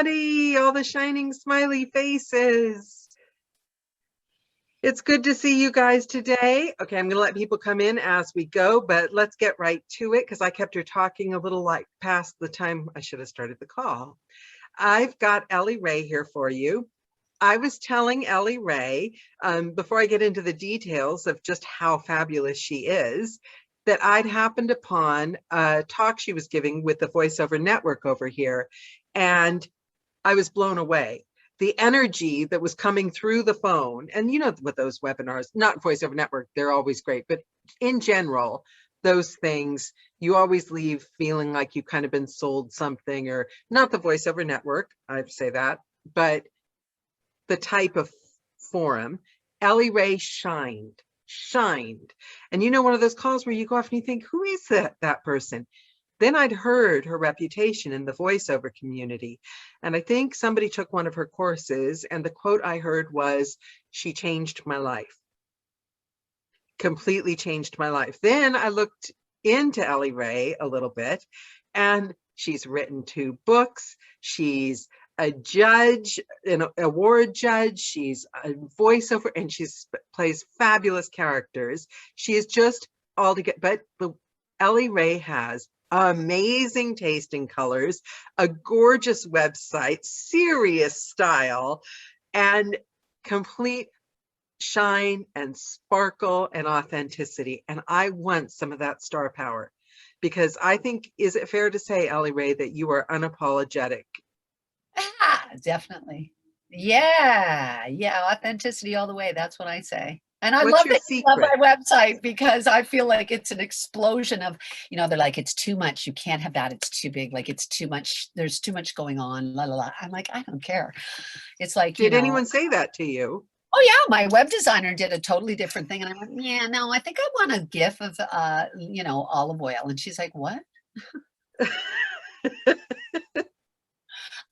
everybody, all the shining smiley faces. It's good to see you guys today. Okay, I'm going to let people come in as we go, but let's get right to it because I kept her talking a little like past the time I should have started the call. I've got Elley Ray here for you. I was telling Elley Ray, before I get into the details of just how fabulous she is, that I'd happened upon a talk she was giving with the voiceover network over here, and I was blown away. The energy that was coming through the phone, and you know what those webinars, not voiceover network, they're always great, but in general, those things, you always leave feeling like you've kind of been sold something, or not the voiceover network, I'd say that, but the type of forum. Elley Ray shined. And you know, one of those calls where you go off and you think, who is that person? Then I'd heard her reputation in the voiceover community. And I think somebody took one of her courses, and the quote I heard was, she changed my life. Completely changed my life. Then I looked into Elley Ray a little bit, and she's written 2 books. She's a judge, an award judge. She's a voiceover, and she plays fabulous characters. She is just all together. But the Elley Ray has amazing taste in colors, a gorgeous website, serious style, and complete shine and sparkle and authenticity. And I want some of that star power, because I think, is it fair to say, Elley Ray, that you are unapologetic? Definitely. Yeah. Authenticity all the way. That's what I say. And I What's love your that you love my website, because I feel like it's an explosion of, you know, they're like, it's too much. You can't have that. It's too big. Like, it's too much. There's too much going on. La, la, la. I'm like, I don't care. It's like, did anyone say that to you? Oh yeah, my web designer did a totally different thing. And I went, yeah, no, I think I want a GIF of, you know, olive oil. And she's like, what?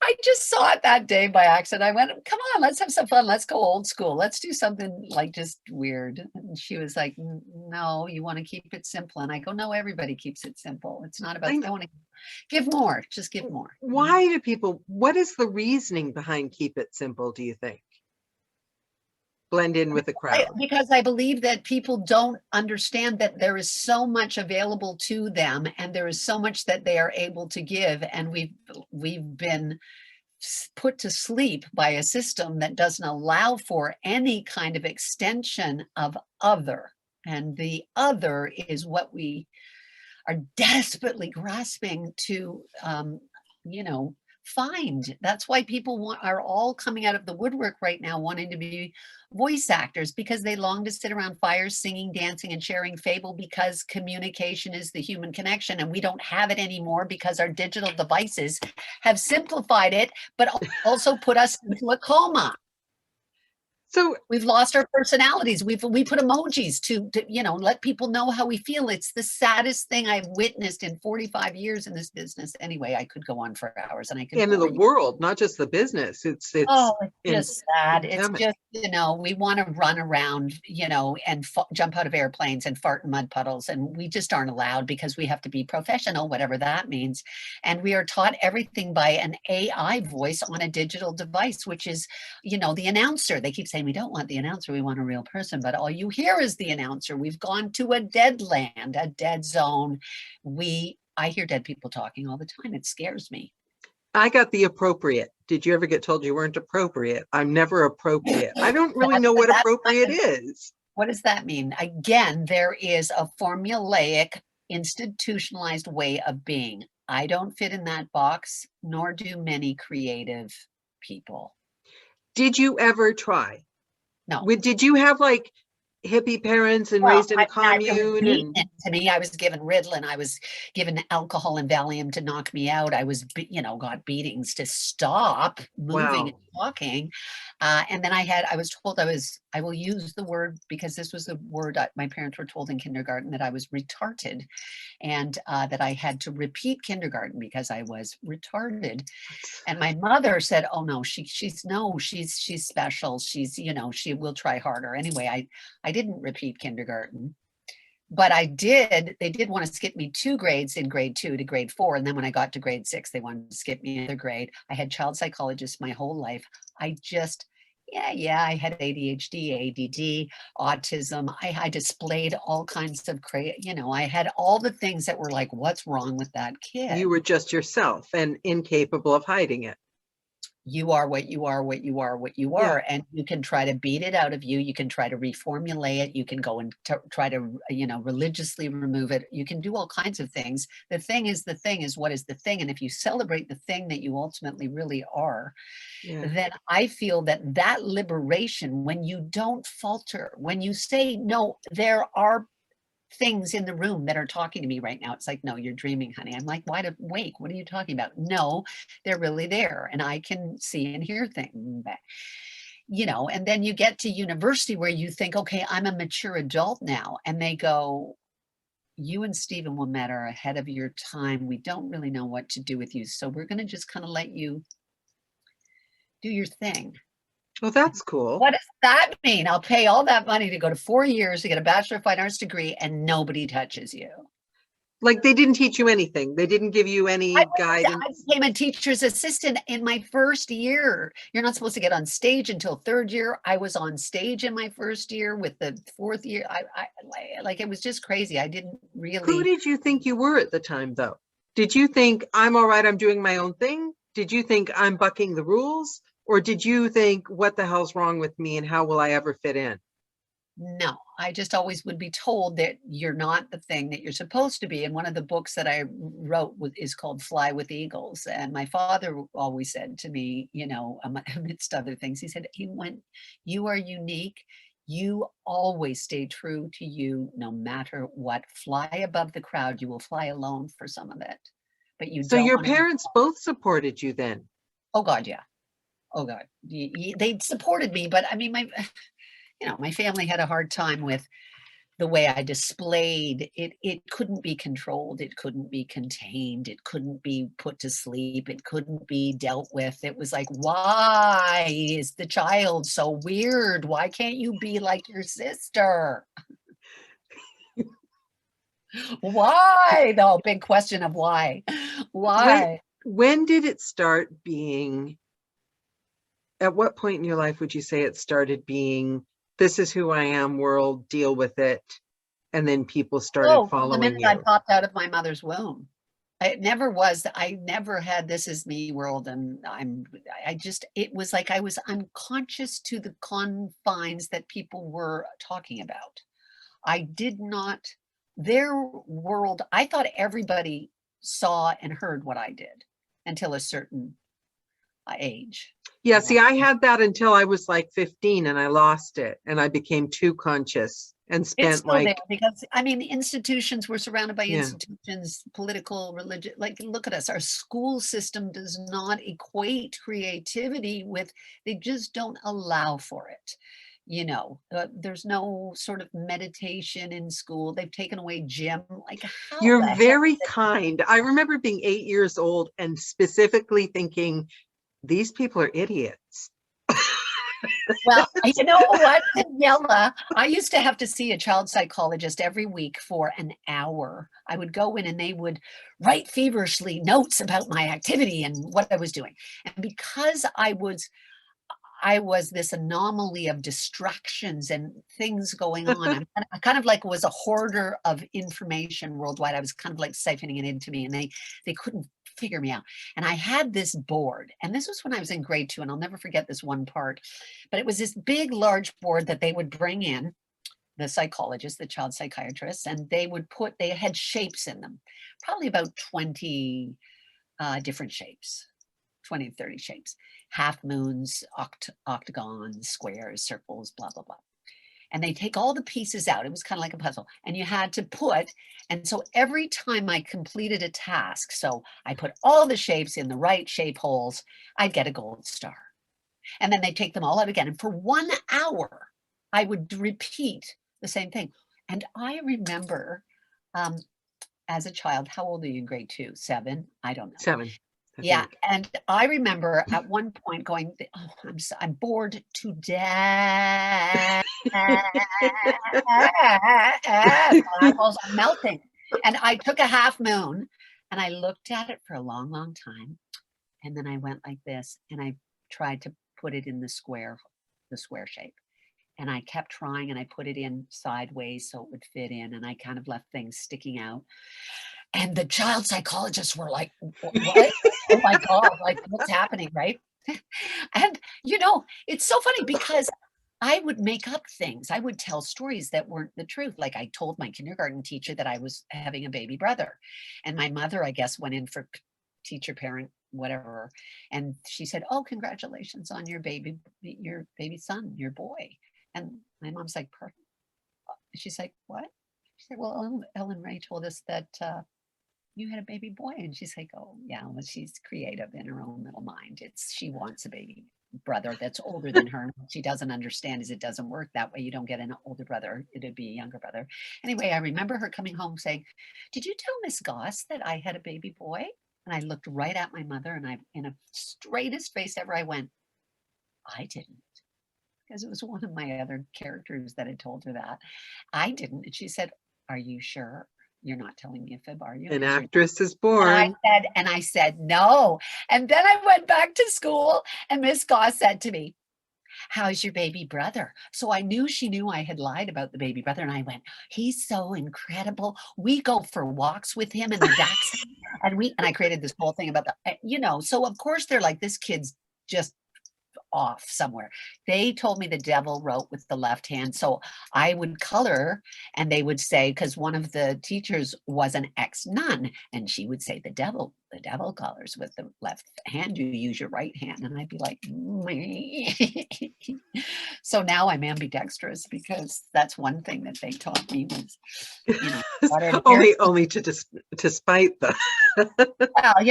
I just saw it that day by accident. I went, come on, let's have some fun. Let's go old school. Let's do something like just weird. And she was like, no, you want to keep it simple. And I go, no, everybody keeps it simple. It's not about, I want to give more, just give more. Why do people, what is the reasoning behind keep it simple, do you think? Blend in with the crowd. Because I believe that people don't understand that there is so much available to them, and there is so much that they are able to give, and we've been put to sleep by a system that doesn't allow for any kind of extension of other, and the other is what we are desperately grasping to you know, find. That's why people are all coming out of the woodwork right now wanting to be voice actors, because they long to sit around fires singing, dancing, and sharing fable, because communication is the human connection, and we don't have it anymore because our digital devices have simplified it, but also put us into a coma. So we've lost our personalities. We put emojis to you know, let people know how we feel. It's the saddest thing I've witnessed in 45 years in this business. Anyway, I could go on for hours, and I could. And in the world, not just the business. It's just sad. It's just, you know, we want to run around, you know, and jump out of airplanes and fart in mud puddles, and we just aren't allowed because we have to be professional, whatever that means. And we are taught everything by an AI voice on a digital device, which is, you know, the announcer. They keep saying, we don't want the announcer, we want a real person, but all you hear is the announcer. We've gone to a dead land, a dead zone. I hear dead people talking all the time. It scares me. I got the appropriate. Did you ever get told you weren't appropriate? I'm never appropriate. I don't really know what appropriate is. What does that mean? Again, there is a formulaic, institutionalized way of being. I don't fit in that box, nor do many creative people. Did you ever try? No. Did you have like hippie parents and raised in a commune? To me, I was given Ritalin. I was given alcohol and Valium to knock me out. I was, you know, got beatings to stop moving and talking. And then I was told I will use the word, because this was the word my parents were told in kindergarten, that I was retarded, and that I had to repeat kindergarten because I was retarded. And my mother said, oh no, she's special. She's, you know, she will try harder. Anyway, I didn't repeat kindergarten. But they did want to skip me 2 grades in grade 2 to grade 4. And then when I got to grade 6, they wanted to skip me another grade. I had child psychologists my whole life. I just, yeah, I had ADHD, ADD, autism. I displayed all kinds of I had all the things that were like, what's wrong with that kid? You were just yourself and incapable of hiding it. You are what you are, what you are, what you are. And you can try to beat it out of you. You can try to reformulate it. You can go and try to, religiously remove it. You can do all kinds of things. The thing is what is the thing. And if you celebrate the thing that you ultimately really are, then I feel that liberation, when you don't falter, when you say, no, there are things in the room that are talking to me right now. It's like, no, you're dreaming, honey. I'm like, wide awake. What are you talking about? No, they're really there. And I can see and hear things. And then you get to university where you think, okay, I'm a mature adult now. And they go, you and Stephen Wilmette are ahead of your time. We don't really know what to do with you. So we're going to just kind of let you do your thing. Well, that's cool. What does that mean? I'll pay all that money to go to 4 years to get a Bachelor of Fine Arts degree and nobody touches you. Like they didn't teach you anything. They didn't give you any guidance. I became a teacher's assistant in my first year. You're not supposed to get on stage until 3rd year. I was on stage in my 1st year. With the 4th year. It was just crazy. I didn't really. Who did you think you were at the time, though? Did you think I'm all right, I'm doing my own thing? Did you think I'm bucking the rules? Or did you think, what the hell's wrong with me and how will I ever fit in? No, I just always would be told that you're not the thing that you're supposed to be. And one of the books that I wrote is called Fly with Eagles. And my father always said to me, amidst other things, he said, you are unique. You always stay true to you, no matter what. Fly above the crowd. You will fly alone for some of it. But you So don't your parents both supported you then? Oh, God, yeah. Oh, God. They supported me. But I mean, my family had a hard time with the way I displayed it. It couldn't be controlled. It couldn't be contained. It couldn't be put to sleep. It couldn't be dealt with. It was like, why is the child so weird? Why can't you be like your sister? Why? The big question of why. Why? When did it start being, at what point in your life would you say it started being, this is who I am, world, deal with it, and then people started following the minute you? I popped out of my mother's womb. I never had this is me world. And it was like I was unconscious to the confines that people were talking about. I did not, their world, I thought everybody saw and heard what I did until a certain age. Yeah, see, I had that until I was like 15 and I lost it and I became too conscious and spent it's still there because institutions, we're surrounded by institutions, political, religious, look at us. Our school system does not equate creativity with, they just don't allow for it. There's no sort of meditation in school. They've taken away gym. You're very kind. I remember being 8 years old and specifically thinking, these people are idiots. Well, you know what, Daniela? I used to have to see a child psychologist every week for an hour. I would go in and they would write feverishly notes about my activity and what I was doing. And because I was this anomaly of distractions and things going on. I kind of was a hoarder of information worldwide. I was kind of siphoning it into me, and they couldn't figure me out. And I had this board, and this was when I was in grade 2, and I'll never forget this one part, but it was this big, large board that they would bring in, the psychologists, the child psychiatrists, and they had shapes in them, probably about 20 different shapes. 20 to 30 shapes, half moons, octagons, squares, circles, blah, blah, blah. And they take all the pieces out. It was kind of like a puzzle. And you had to and so every time I completed a task, so I put all the shapes in the right shape holes, I'd get a gold star. And then they take them all out again. And for 1 hour, I would repeat the same thing. And I remember as a child, how old are you in grade 2? 7? I don't know. 7. Yeah, think. and I remember at one point going, "Oh, I'm bored to death. My eyeballs are melting." And I took a half moon and I looked at it for a long, long time. And then I went like this and I tried to put it in the square shape. And I kept trying and I put it in sideways so it would fit in. And I kind of left things sticking out. And the child psychologists were like, what? Oh my God, like what's happening, right? And it's so funny because I would make up things. I would tell stories that weren't the truth. Like I told my kindergarten teacher that I was having a baby brother. And my mother, I guess, went in for teacher parent, whatever. And she said, "Oh, congratulations on your baby son, your boy." And my mom's like, "Perfect." She's like, "What?" She said, "Well, Ellen Ray told us that you had a baby boy." And she's like, "Oh yeah, well, she's creative in her own little mind. She wants a baby brother that's older than her. What she doesn't understand is it doesn't work that way. You don't get an older brother. It'd be a younger brother." Anyway, I remember her coming home saying, "Did you tell Miss Goss that I had a baby boy?" And I looked right at my mother and I, in a straightest face ever, I went, "I didn't." Because it was one of my other characters that had told her that. "I didn't." And she said, "Are you sure? You're not telling me a fib, are you?" An Because you're actress is and born. I said, "No." And then I went back to school and Miss Goss said to me, "How's your baby brother?" So I knew she knew I had lied about the baby brother. And I went, "He's so incredible. We go for walks with him in the dachshund." And I created this whole thing about so of course they're like, this kid's just off somewhere. They told me the devil wrote with the left hand. So I would color and they would say, because one of the teachers was an ex-nun, and she would say, the devil colors with the left hand, you use your right hand. And I'd be like, so now I'm ambidextrous because that's one thing that they taught me was, only to spite them. well,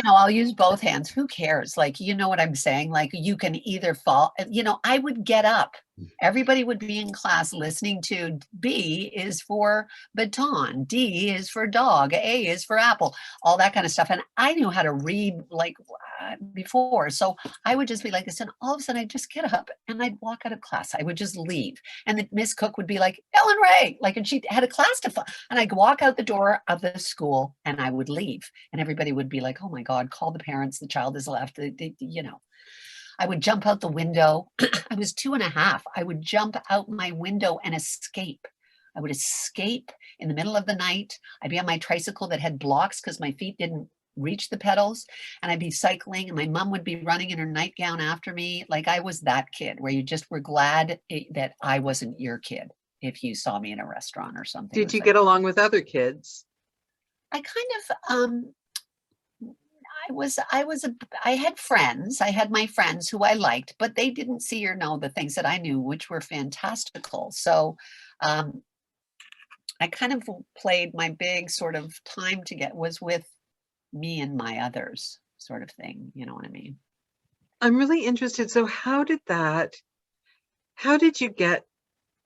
I'll use both hands. Who cares? Like, you know what I'm saying? Like, you can either fall, I would get up. Everybody would be in class listening to B is for baton, D is for dog, A is for apple, all that kind of stuff. And I knew how to read like before. So I would just be like this. And all of a sudden I'd just get up and I'd walk out of class. I would just leave. And the Miss Cook would be like, "Ellen Ray," like, and she had a class to follow. And I'd walk out the door of the school and I would leave. And everybody would be like, "Oh my God, call the parents. The child is left." I would jump out the window. I was 2.5. I would jump out my window and escape. I would escape in the middle of the night. I'd be on my tricycle that had blocks because my feet didn't reach the pedals, and I'd be cycling and my mom would be running in her nightgown after me. Like I was that kid where you just were glad that I wasn't your kid if you saw me in a restaurant or something. Did you get along with other kids? I kind of I had friends. I had my friends who I liked, but they didn't see or know the things that I knew, which were fantastical. So I kind of played my big sort of time to get was with me and my others sort of thing. You know what I mean? I'm really interested. So how did you get,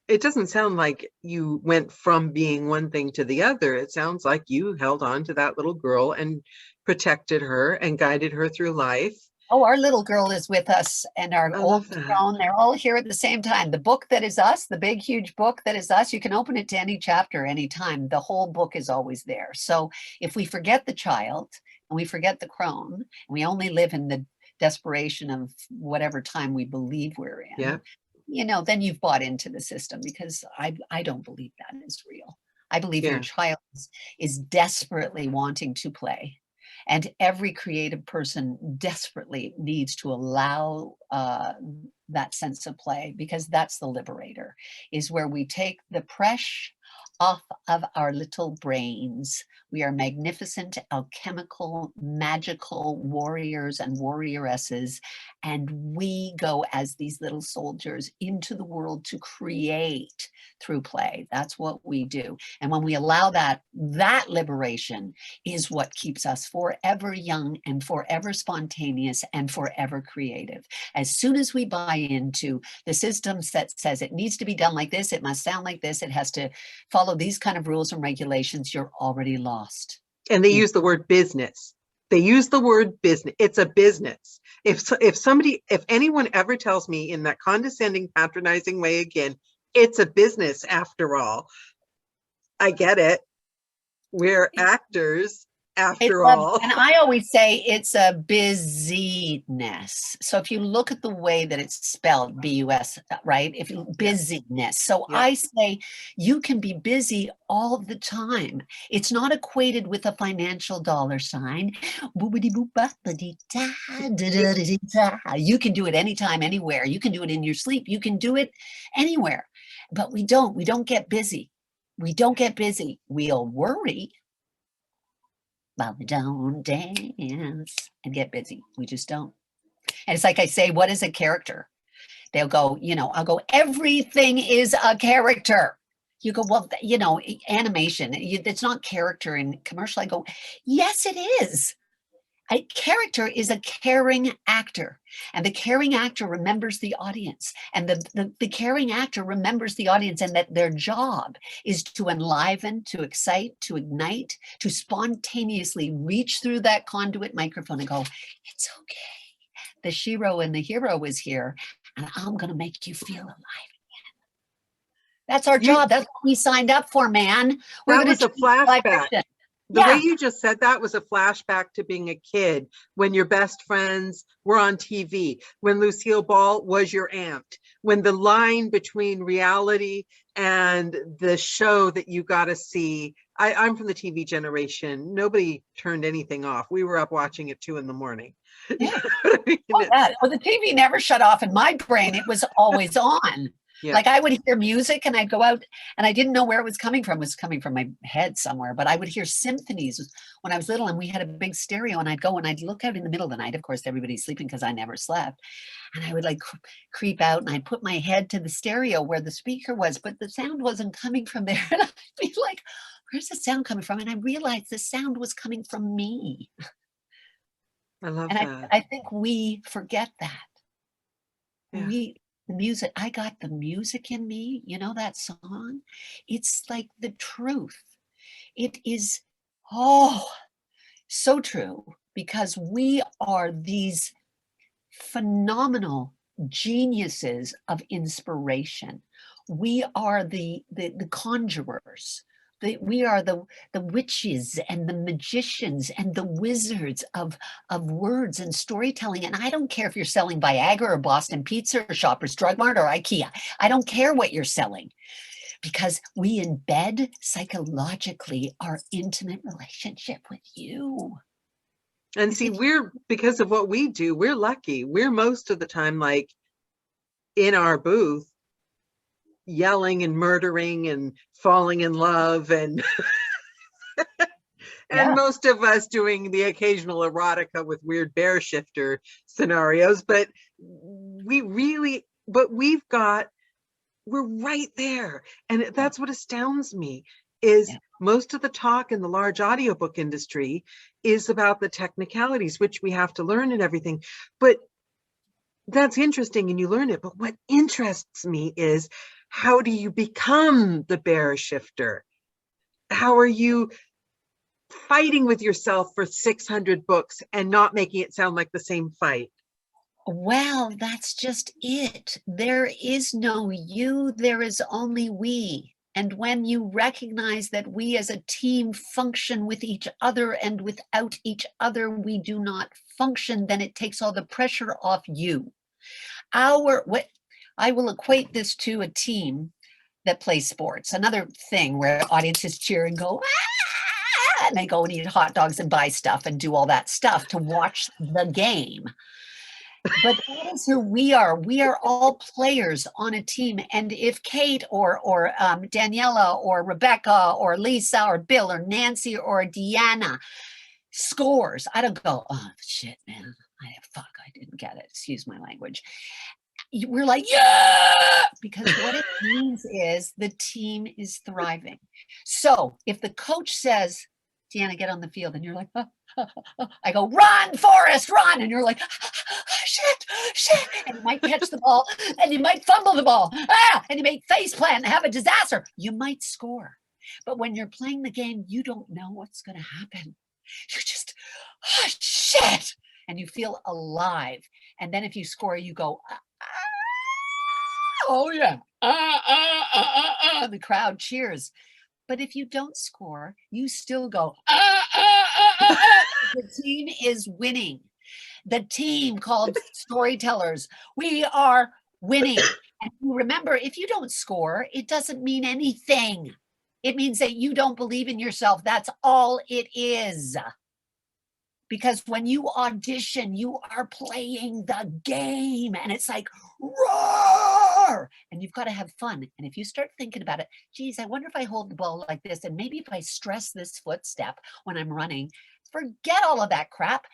it doesn't sound like you went from being one thing to the other. It sounds like you held on to that little girl and protected her and guided her through life. Oh, our little girl is with us and our I love oldest that. grown, they're all here at the same time. The book that is us, the big, huge book that is us, you can open it to any chapter, anytime. The whole book is always there. So if we forget the child and we forget the crone, and we only live in the desperation of whatever time we believe we're Yeah. in, then you've bought into the system, because I don't believe that is real. I believe your child is desperately wanting to play. And every creative person desperately needs to allow that sense of play, because that's the liberator, is where we take the pressure off of our little brains. We are magnificent, alchemical, magical warriors and warrioresses, and we go as these little soldiers into the world to create through play. That's what we do. And when we allow that liberation is what keeps us forever young and forever spontaneous and forever creative. As soon as we buy into the system that says it needs to be done like this, it must sound like this, it has to follow these kind of rules and regulations, you're already lost. And they use the word business. They use the word business. It's a business. If anyone ever tells me in that condescending, patronizing way again, it's a business after all, I get it. We're actors after all. And I always say it's a busyness. So if you look at the way that it's spelled, B-U-S, right? If you busyness. So I say you can be busy all the time. It's not equated with a financial dollar sign. You can do it anytime, anywhere. You can do it in your sleep. You can do it anywhere. But we don't get busy. We don't get busy. We'll worry. But we don't dance and get busy. We just don't. And it's like I say, what is a character? They'll go, I'll go, everything is a character. You go, well, animation, it's not character in commercial. I go, yes, it is. A character is a caring actor, and the caring actor remembers the audience, and the caring actor remembers the audience, and that their job is to enliven, to excite, to ignite, to spontaneously reach through that conduit microphone and go, it's okay. The shero and the hero is here, and I'm going to make you feel alive again. That's our job. That's what we signed up for, man. That was a flashback. The way you just said that was a flashback to being a kid when your best friends were on TV, when Lucille Ball was your aunt, when the line between reality and the show that you got to see. I'm from the TV generation. Nobody turned anything off. We were up watching at 2 a.m. Yeah. Well, the TV never shut off in my brain. It was always on. Yeah. Like I would hear music and I'd go out and I didn't know where it was coming from. It was coming from my head somewhere, but I would hear symphonies when I was little, and we had a big stereo, and I'd go and I'd look out in the middle of the night. Of course, everybody's sleeping because I never slept. And I would like creep out and I'd put my head to the stereo where the speaker was, but the sound wasn't coming from there. And I'd be like, where's the sound coming from? And I realized the sound was coming from me. I love that. I think we forget that. Yeah. The music, I got the music in me, that song? It's like the truth. It is, so true, because we are these phenomenal geniuses of inspiration. We are the conjurers. We are the witches and the magicians and the wizards of words and storytelling. And I don't care if you're selling Viagra or Boston Pizza or Shoppers Drug Mart or IKEA. I don't care what you're selling, because we embed psychologically our intimate relationship with you. And see, because of what we do, we're lucky. We're most of the time like in our booth, yelling and murdering and falling in love and and most of us doing the occasional erotica with weird bear shifter scenarios, but we're right there. And that's what astounds me is most of the talk in the large audiobook industry is about the technicalities, which we have to learn and everything, but that's interesting and you learn it. But what interests me is, how do you become the bear shifter? How are you fighting with yourself for 600 books and not making it sound like the same fight? Well, that's just it. There is no you, there is only we. And when you recognize that we as a team function with each other, and without each other we do not function, then it takes all the pressure off you. I will equate this to a team that plays sports. Another thing where audiences cheer and go, ah! And they go and eat hot dogs and buy stuff and do all that stuff to watch the game. But that is who we are. We are all players on a team. And if Kate or Daniela or Rebecca or Lisa or Bill or Nancy or Deanna scores, I don't go, oh, shit, man. I didn't get it. Excuse my language. We're like, yeah, because what it means is the team is thriving. So if the coach says, Deanna, get on the field, and you're like, I go, run, Forrest, run. And you're like, shit. And you might catch the ball, and you might fumble the ball, and you might face plant and have a disaster. You might score. But when you're playing the game, you don't know what's going to happen. You just, oh, shit. And you feel alive. And then if you score, you go, oh yeah. The crowd cheers. But if you don't score, you still go, the team is winning. The team called storytellers, we are winning. And remember, if you don't score, it doesn't mean anything. It means that you don't believe in yourself. That's all it is. Because when you audition, you are playing the game, and it's like, roar, and you've got to have fun. And if you start thinking about it, geez, I wonder if I hold the ball like this, and maybe if I stress this footstep when I'm running, forget all of that crap.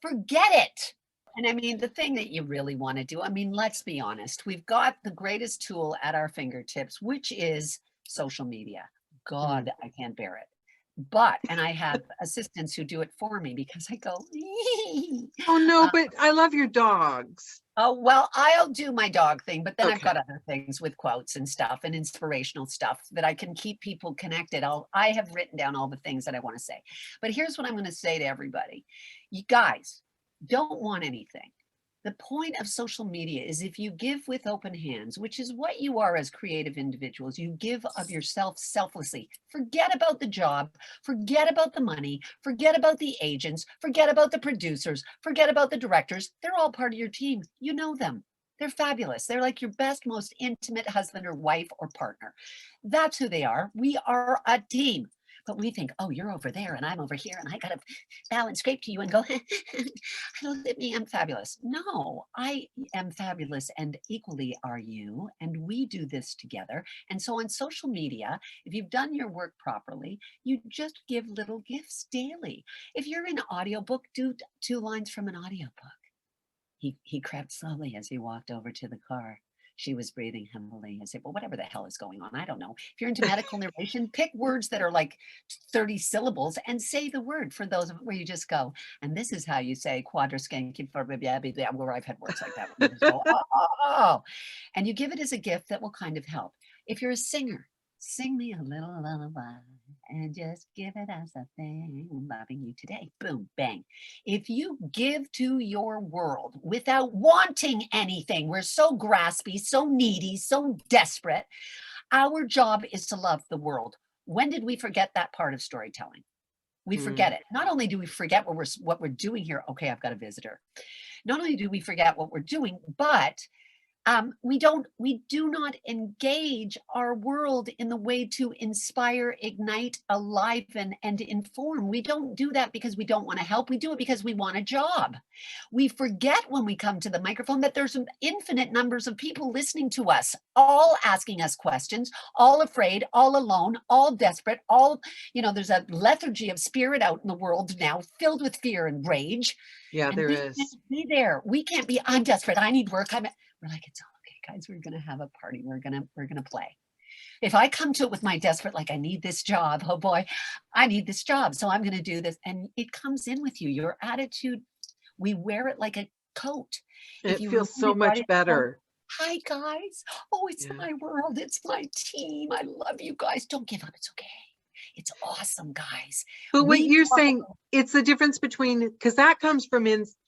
Forget it. And I mean, the thing that you really want to do, I mean, let's be honest, we've got the greatest tool at our fingertips, which is social media. God, I can't bear it. But, and I have assistants who do it for me because I go, Oh no, but I love your dogs. oh, well, I'll do my dog thing, but then I've Okay. got other things with quotes and stuff and inspirational stuff that I can keep people connected. I have written down all the things that I want to say. But here's what I'm going to say to everybody. You guys don't want anything. The point of social media is if you give with open hands, which is what you are as creative individuals, you give of yourself selflessly. Forget about the job, forget about the money, forget about the agents, forget about the producers, forget about the directors. They're all part of your team. You know them. They're fabulous. They're like your best, most intimate husband or wife or partner. That's who they are. We are a team. But we think, oh, you're over there and I'm over here and I got to bow and scrape to you and go, look at me, I'm fabulous. No, I am fabulous and equally are you. And we do this together. And so on social media, if you've done your work properly, you just give little gifts daily. If you're in audiobook, do 2 lines from an audiobook. He crept slowly as he walked over to the car. She was breathing heavily. I said, well, whatever the hell is going on, I don't know. If you're into medical narration, pick words that are like 30 syllables and say the word for those where you just go, and this is how you say quadrascanky, where I've had words like that. You just go, oh. And you give it as a gift that will kind of help. If you're a singer, sing me a little lullaby and just give it as a thing. I'm loving you today. Boom, bang. If you give to your world without wanting anything, we're so graspy, so needy, so desperate. Our job is to love the world. When did we forget that part of storytelling? We forget it. Not only do we forget what we're doing here. Okay, I've got a visitor. Not only do we forget what we're doing, but we do not engage our world in the way to inspire, ignite, enliven, and inform. We don't do that because we don't want to help. We do it because we want a job. We forget when we come to the microphone that there's infinite numbers of people listening to us, all asking us questions, all afraid, all alone, all desperate, all, there's a lethargy of spirit out in the world now filled with fear and rage. Yeah, And there we is. can't be there. We can't be, I'm desperate, I need work. We're like, it's all okay, guys. We're gonna have a party. We're gonna play. If I come to it with my desperate, like I need this job, oh boy, I need this job, so I'm gonna do this. And it comes in with you. Your attitude, we wear it like a coat. If It you feels remove so it right much at home, better. hi guys. Oh, it's Yeah. my world. It's my team. I love you guys. Don't give up. It's okay. It's awesome, guys. But what We you're talk saying, it's the difference between, because that comes from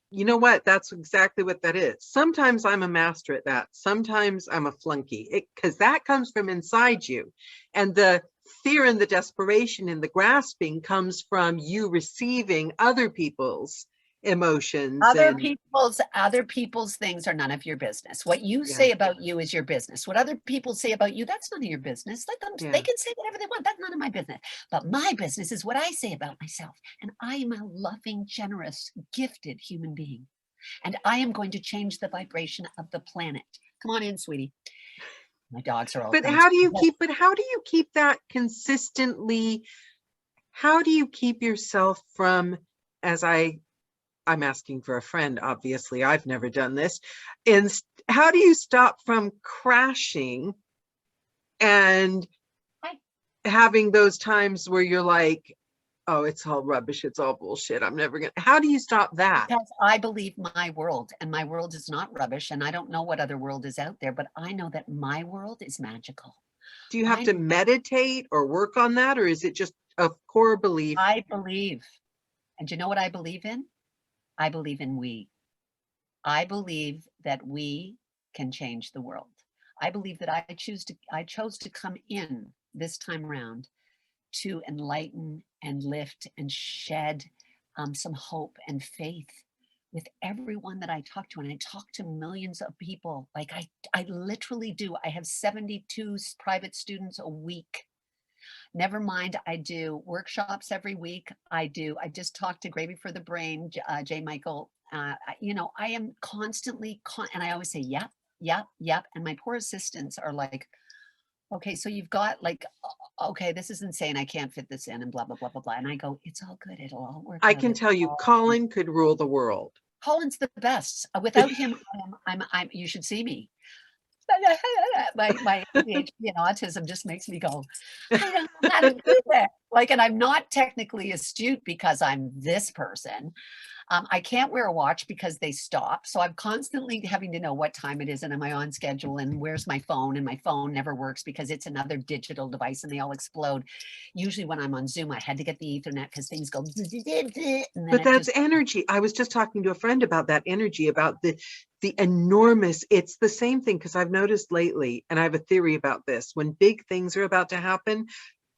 you know what? That's exactly what that is. Sometimes I'm a master at that. Sometimes I'm a flunky, because that comes from inside you. And the fear and the desperation and the grasping comes from you receiving other people's emotions. other people's things are none of your business. What you Yeah, say about you is your business. What other people say about you, that's none of your business. Let them, yeah. they can say whatever they want. That's none of my business. But my business is what I say about myself. And I am a loving, generous, gifted human being. And I am going to change the vibration of the planet. Come on in, sweetie. My dogs are all But coming. how do you keep that consistently? How do you keep yourself from, as I'm asking for a friend, obviously, I've never done this. And how do you stop from crashing and having those times where you're like, oh, it's all rubbish, it's all bullshit, I'm never gonna, how do you stop that? Because I believe my world, and my world is not rubbish, and I don't know what other world is out there, but I know that my world is magical. Do you have to meditate or work on that, or is it just a core belief? I believe And you know what I believe in? I believe in we. I believe that we can change the world. I believe that I chose to come in this time around to enlighten and lift and shed some hope and faith with everyone that I talk to. And I talk to millions of people. Like I literally do. I have 72 private students a week. Never mind, I do workshops every week. I just talked to Gravy for the Brain, J. Michael. You know, I am constantly, and I always say, yep, yep, yep. And my poor assistants are like, okay, so you've got like, okay, this is insane. I can't fit this in and blah, blah, blah, blah, blah. And I go, it's all good. It'll all work I out. can tell you, Colin could rule the world. Colin's the best. Without him, you should see me. My ADHD and autism just makes me go, I don't know how to do that. Like, and I'm not technically astute because I'm this person. I can't wear a watch because they stop. So I'm constantly having to know what time it is and am I on schedule and where's my phone, and my phone never works because it's another digital device and they all explode. Usually when I'm on Zoom, I had to get the Ethernet because things go. And but that's energy. I was just talking to a friend about that energy, about the enormous, it's the same thing, because I've noticed lately, and I have a theory about this, when big things are about to happen,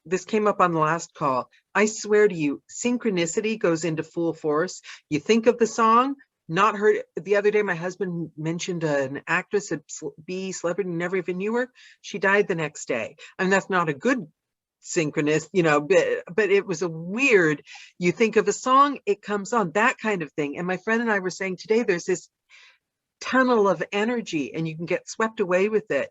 this came up on the last call, I swear to you, synchronicity goes into full force. You think of the song, not heard. The other day, my husband mentioned an actress at B Celebrity, never even knew her. She died the next day. I mean, that's not a good synchronous, you know, but it was a weird, you think of a song, it comes on, that kind of thing. And my friend and I were saying today, there's this tunnel of energy and you can get swept away with it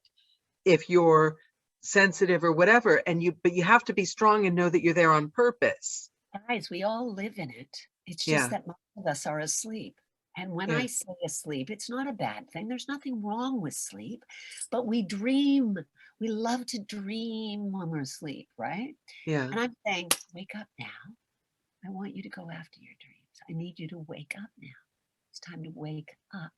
if you're sensitive or whatever, but you have to be strong and know that you're there on purpose. Guys, we all live in it. It's just that most of us are asleep. And when I say asleep, it's not a bad thing. There's nothing wrong with sleep, but we dream. We love to dream when we're asleep, right? Yeah. And I'm saying, wake up now. I want you to go after your dreams. I need you to wake up now. It's time to wake up.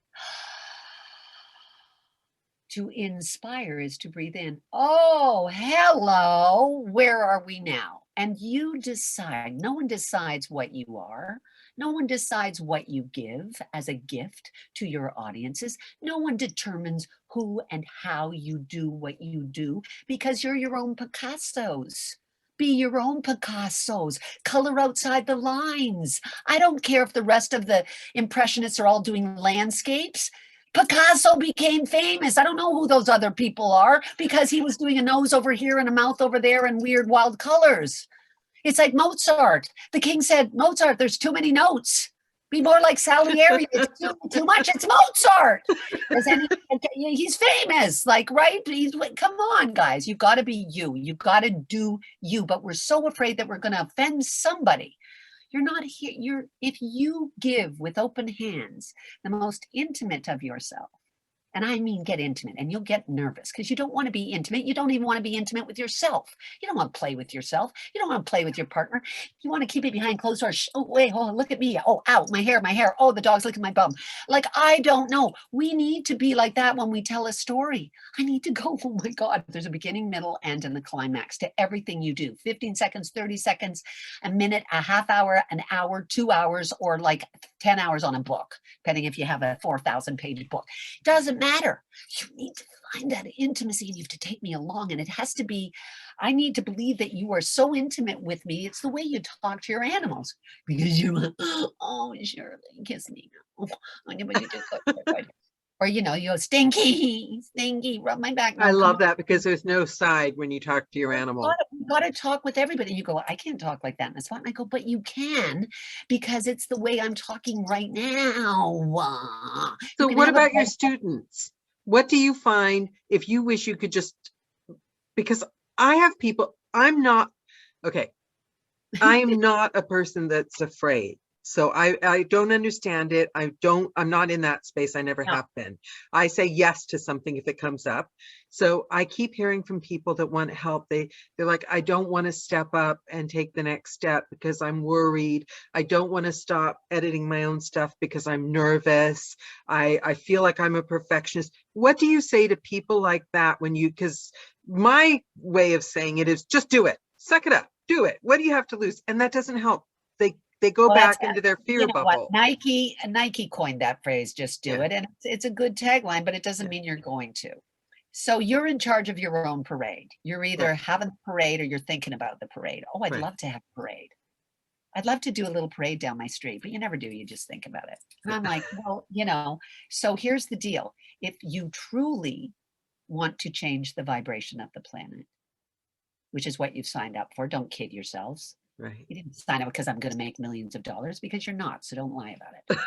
To inspire is to breathe in. Oh, hello. Where are we now? And you decide. No one decides what you are. No one decides what you give as a gift to your audiences. No one determines who and how you do what you do, because you're your own Picassos. Be your own Picassos. Color outside the lines. I don't care if the rest of the Impressionists are all doing landscapes. Picasso became famous. I don't know who those other people are because he was doing a nose over here and a mouth over there and weird wild colors. It's like Mozart. The king said, Mozart, there's too many notes. Be more like Salieri. It's too much. It's Mozart. He's famous. Like, right? Come on, guys. You've got to be you. You've got to do you. But we're so afraid that we're going to offend somebody. You're not here. If you give with open hands, the most intimate of yourself, and I mean get intimate, and you'll get nervous because you don't want to be intimate. You don't even want to be intimate with yourself. You don't want to play with yourself. You don't want to play with your partner. You want to keep it behind closed doors. Oh, wait, hold on, look at me. Oh, ow, my hair. Oh, the dog's licking my bum. Like, I don't know. We need to be like that when we tell a story. I need to go, oh my God, there's a beginning, middle, end, and the climax to everything you do. 15 seconds, 30 seconds, a minute, a half hour, an hour, 2 hours, or like 10 hours on a book, depending if you have a 4,000-page book. Doesn't matter. You need to find that intimacy and you have to take me along. And it has to be, I need to believe that you are so intimate with me. It's the way you talk to your animals. Because you're like, oh, Shirley, kiss me. Or, you go, stinky, rub my back. I love that because there's no side when you talk to your animal. You got to talk with everybody. You go, I can't talk like that in the spot. And I go, but you can, because it's the way I'm talking right now. So what about your students? What do you find if you wish you could just, because I have people, I'm not a person that's afraid. So I don't understand it. I'm not in that space. I never have been. I say yes to something if it comes up. So I keep hearing from people that want help. They're like, I don't want to step up and take the next step because I'm worried. I don't want to stop editing my own stuff because I'm nervous. I feel like I'm a perfectionist. What do you say to people like that because my way of saying it is just do it, suck it up, do it. What do you have to lose? And that doesn't help. they go Well, back into their fear you know what, bubble. Nike coined that phrase, just do Yeah. it. And it's a good tagline, but it doesn't mean you're going to. So you're in charge of your own parade. You're either Right. having the parade or you're thinking about the parade. Oh, I'd Right. love to have a parade. I'd love to do a little parade down my street, but you never do. You just think about it. And I'm like, well, you know, so here's the deal. If you truly want to change the vibration of the planet, which is what you've signed up for, don't kid yourselves. Right. You didn't sign up because I'm going to make millions of dollars, because you're not. So don't lie about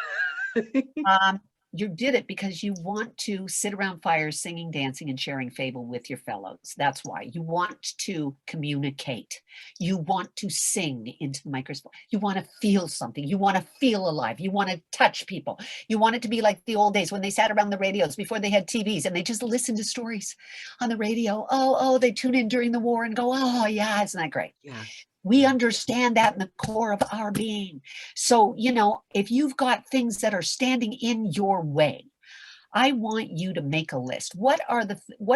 it. You did it because you want to sit around fires, singing, dancing, and sharing fable with your fellows. That's why. You want to communicate. You want to sing into the microphone. You want to feel something. You want to feel alive. You want to touch people. You want it to be like the old days when they sat around the radios before they had TVs and they just listened to stories on the radio. Oh, they tune in during the war and go, oh, yeah, isn't that great? Yeah. We understand that in the core of our being. So, you know, if you've got things that are standing in your way, I want you to make a list. What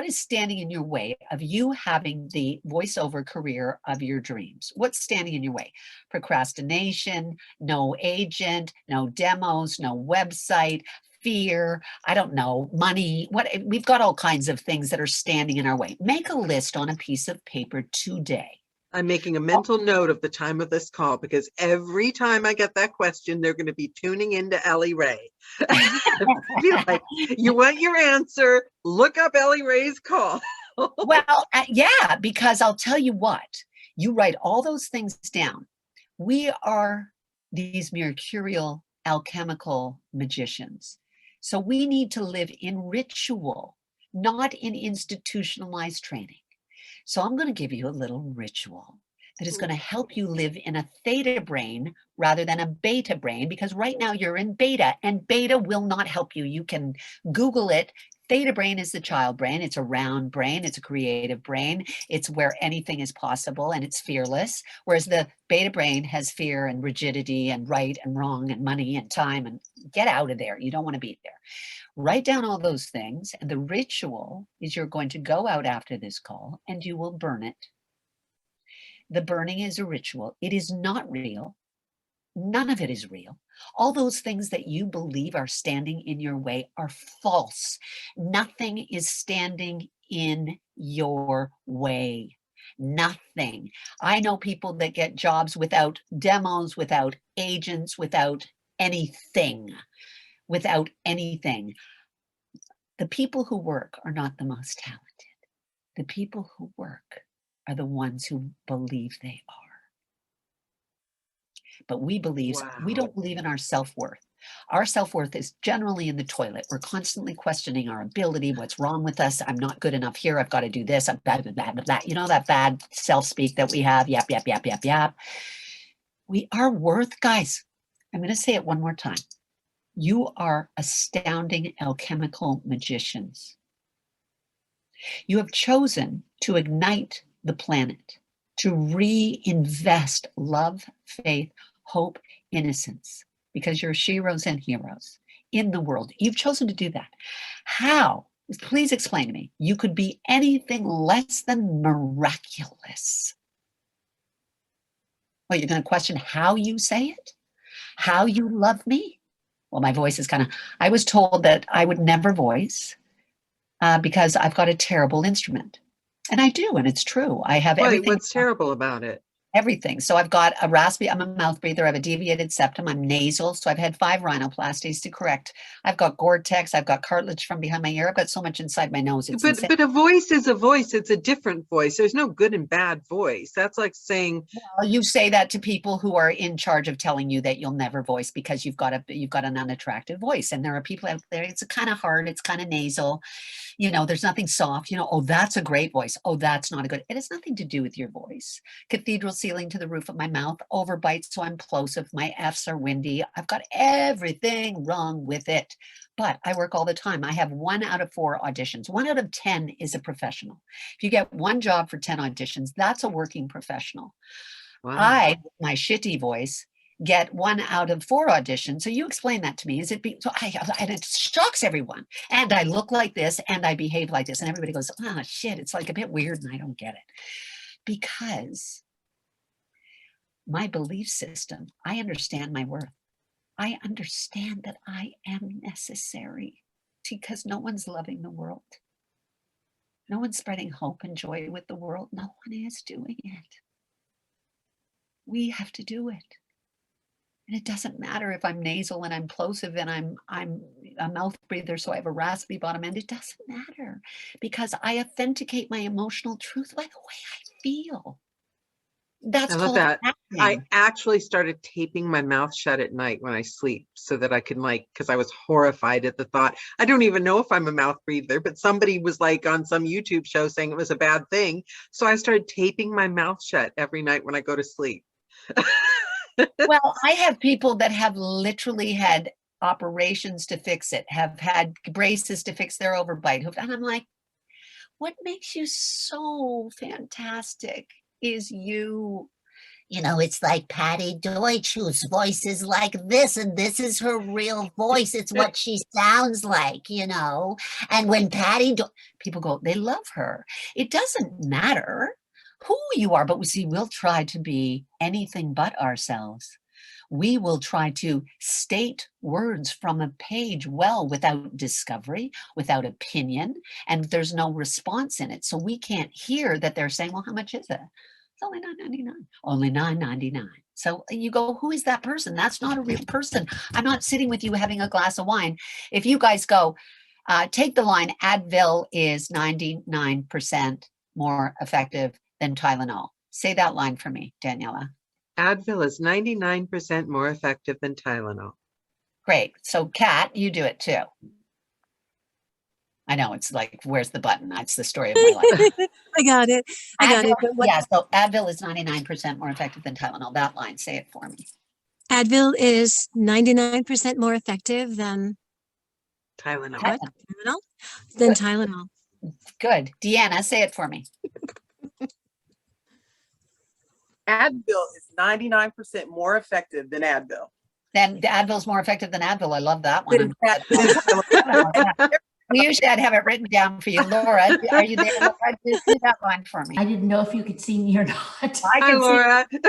is standing in your way of you having the voiceover career of your dreams? What's standing in your way? Procrastination, no agent, no demos, no website, fear, I don't know, money. We've got all kinds of things that are standing in our way. Make a list on a piece of paper today. I'm making a mental note of the time of this call, because every time I get that question, they're going to be tuning into Elley Ray. Be like, you want your answer? Look up Elley Ray's call. Well, yeah, because I'll tell you what, you write all those things down. We are these mercurial alchemical magicians. So we need to live in ritual, not in institutionalized training. So I'm going to give you a little ritual that is going to help you live in a theta brain rather than a beta brain, because right now you're in beta and beta will not help you. You can Google it. Theta brain is the child brain. It's a round brain. It's a creative brain. It's where anything is possible and it's fearless. Whereas the beta brain has fear and rigidity and right and wrong and money and time, and get out of there. You don't want to be there. Write down all those things, and the ritual is you're going to go out after this call and you will burn it. The burning is a ritual. It is not real. None of it is real. All those things that you believe are standing in your way are false. Nothing is standing in your way. Nothing. I know people that get jobs without demos, without agents, without anything. Without anything. The people who work are not the most talented. The people who work are the ones who believe they are. But we don't believe in our self-worth. Our self-worth is generally in the toilet. We're constantly questioning our ability. What's wrong with us? I'm not good enough here. I've got to do this. I'm blah, blah, blah, blah, blah. You know, that bad self-speak that we have. Yap, yap, yap, yap, yap. We are worth, guys. I'm going to say it one more time. You are astounding alchemical magicians. You have chosen to ignite the planet, to reinvest love, faith, hope, innocence, because you're sheroes and heroes in the world. You've chosen to do that. How? Please explain to me. You could be anything less than miraculous. Well, you're going to question how you say it? How you love me? Well, my voice is I was told that I would never voice because I've got a terrible instrument. And I do, and it's true. I have everything. What's terrible about it? Everything. So I've got a raspy, I'm a mouth breather, I have a deviated septum, I'm nasal. So I've had 5 rhinoplasties to correct. I've got Gore-Tex, I've got cartilage from behind my ear. I've got so much inside my nose. It's insane. But a voice is a voice. It's a different voice. There's no good and bad voice. That's like saying, well, you say that to people who are in charge of telling you that you'll never voice because you've got an unattractive voice. And there are people out there, it's kind of hard, it's kind of nasal. You know, there's nothing soft, you know, oh, that's a great voice. Oh, that's not a good. It has nothing to do with your voice. Cathedral ceiling to the roof of my mouth, overbite, so I'm plosive. My F's are windy. I've got everything wrong with it. But I work all the time. I have 1 out of 4 auditions. 1 out of 10 is a professional. If you get 1 job for 10 auditions, that's a working professional. wow. My shitty voice, get 1 out of 4 auditions. So you explain that to me. And it shocks everyone. And I look like this and I behave like this. And everybody goes, oh, shit, it's like a bit weird and I don't get it. Because my belief system. I understand my worth. I understand that I am necessary because no one's loving the world. No one's spreading hope and joy with the world. No one is doing it. We have to do it. And it doesn't matter if I'm nasal and I'm plosive and I'm a mouth breather, so I have a raspy bottom end. It doesn't matter because I authenticate my emotional truth by the way I feel. That's I love called that. I acting. actually started taping my mouth shut at night when I sleep so that I can because I was horrified at the thought. I don't even know if I'm a mouth breather, but somebody was like on some YouTube show saying it was a bad thing. So I started taping my mouth shut every night when I go to sleep. Well, I have people that have literally had operations to fix it, have had braces to fix their overbite. And I'm like, what makes you so fantastic is you. You know, it's like Patty Deutsch, whose voice is like this, and this is her real voice. It's what she sounds like, you know. And when people go, they love her. It doesn't matter who you are, but we see, we'll try to be anything but ourselves. We will try to state words from a page well without discovery, without opinion, and there's no response in it. So we can't hear that they're saying, well, how much is it? It's only $9.99. Only $9.99. So you go, who is that person? That's not a real person. I'm not sitting with you having a glass of wine. If you guys go, take the line, Advil is 99% more effective than Tylenol. Say that line for me, Daniela. Advil is 99% more effective than Tylenol. Great. So Kat, you do it too. I know it's like, where's the button? That's the story of my life. I got it. I got it. Yeah, so Advil is 99% more effective than Tylenol. That line, say it for me. Advil is 99% more effective than Tylenol. what? Tylenol? Than Tylenol. Good. Deanna, say it for me. Advil is 99% more effective than Advil. Then the Advil's more effective than Advil. I love that one. We usually I'd have it written down for you. Laura, are you there? Laura, just do that line for me. I didn't know if you could see me or not. I Hi, can Laura. see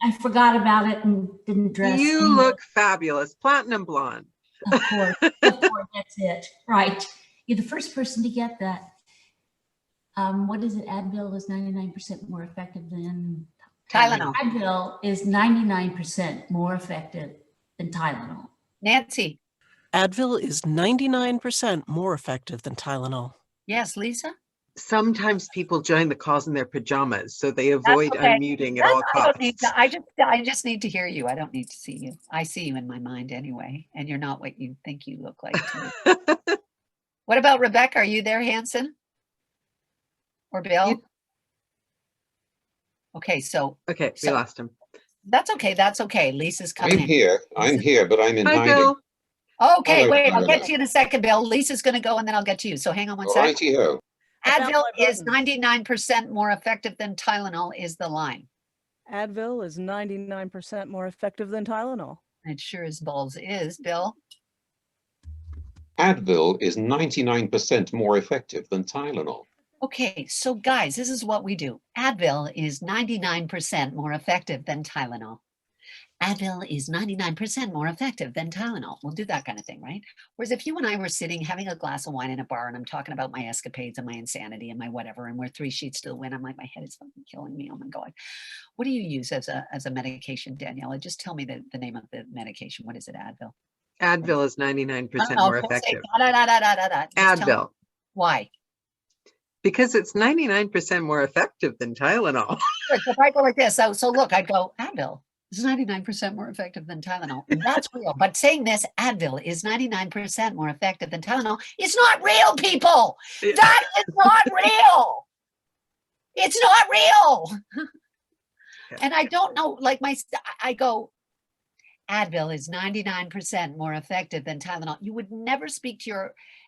I forgot about it and didn't dress. You look fabulous. Platinum blonde. Of course, that's it. Right. You're the first person to get that. What is it? Advil is 99% more effective than Tylenol. Advil is 99% more effective than Tylenol. Nancy. Advil is 99% more effective than Tylenol. Yes, Lisa? Sometimes people join the calls in their pajamas, so they avoid unmuting at all costs. I don't need to, I just need to hear you. I don't need to see you. I see you in my mind anyway, and you're not what you think you look like to me. What about Rebecca? Are you there, Hanson? Or Bill? Okay, so. Okay, we lost him. That's okay. That's okay. Lisa's coming. I'm here, but I'm in Hi, hiding. Bill. Okay, Hello, wait, I'll Daniela. get to you in a second, Bill. Lisa's going to go and then I'll get to you. So hang on one second. Righty-ho. Advil is 99% more effective than Tylenol is the line. Advil is 99% more effective than Tylenol. It sure as balls is, Bill. Advil is 99% more effective than Tylenol. Okay, so guys, this is what we do. Advil is 99% more effective than Tylenol. Advil is 99% more effective than Tylenol. We'll do that kind of thing, right? Whereas if you and I were sitting having a glass of wine in a bar and I'm talking about my escapades and my insanity and my whatever, and we're 3 sheets to the wind, I'm like, my head is fucking killing me. Oh my God. What do you use as a medication, Daniela? Just tell me the name of the medication. What is it, Advil? Advil is 99% more effective. Advil. Why? Because it's 99% more effective than Tylenol. If I go like this, so look, I'd go, Advil is 99% more effective than Tylenol. That's real. But saying this, Advil is 99% more effective than Tylenol, it's not real, people. That is not real. It's not real. And I don't know, like I go, Advil is 99% more effective than Tylenol. You would never speak to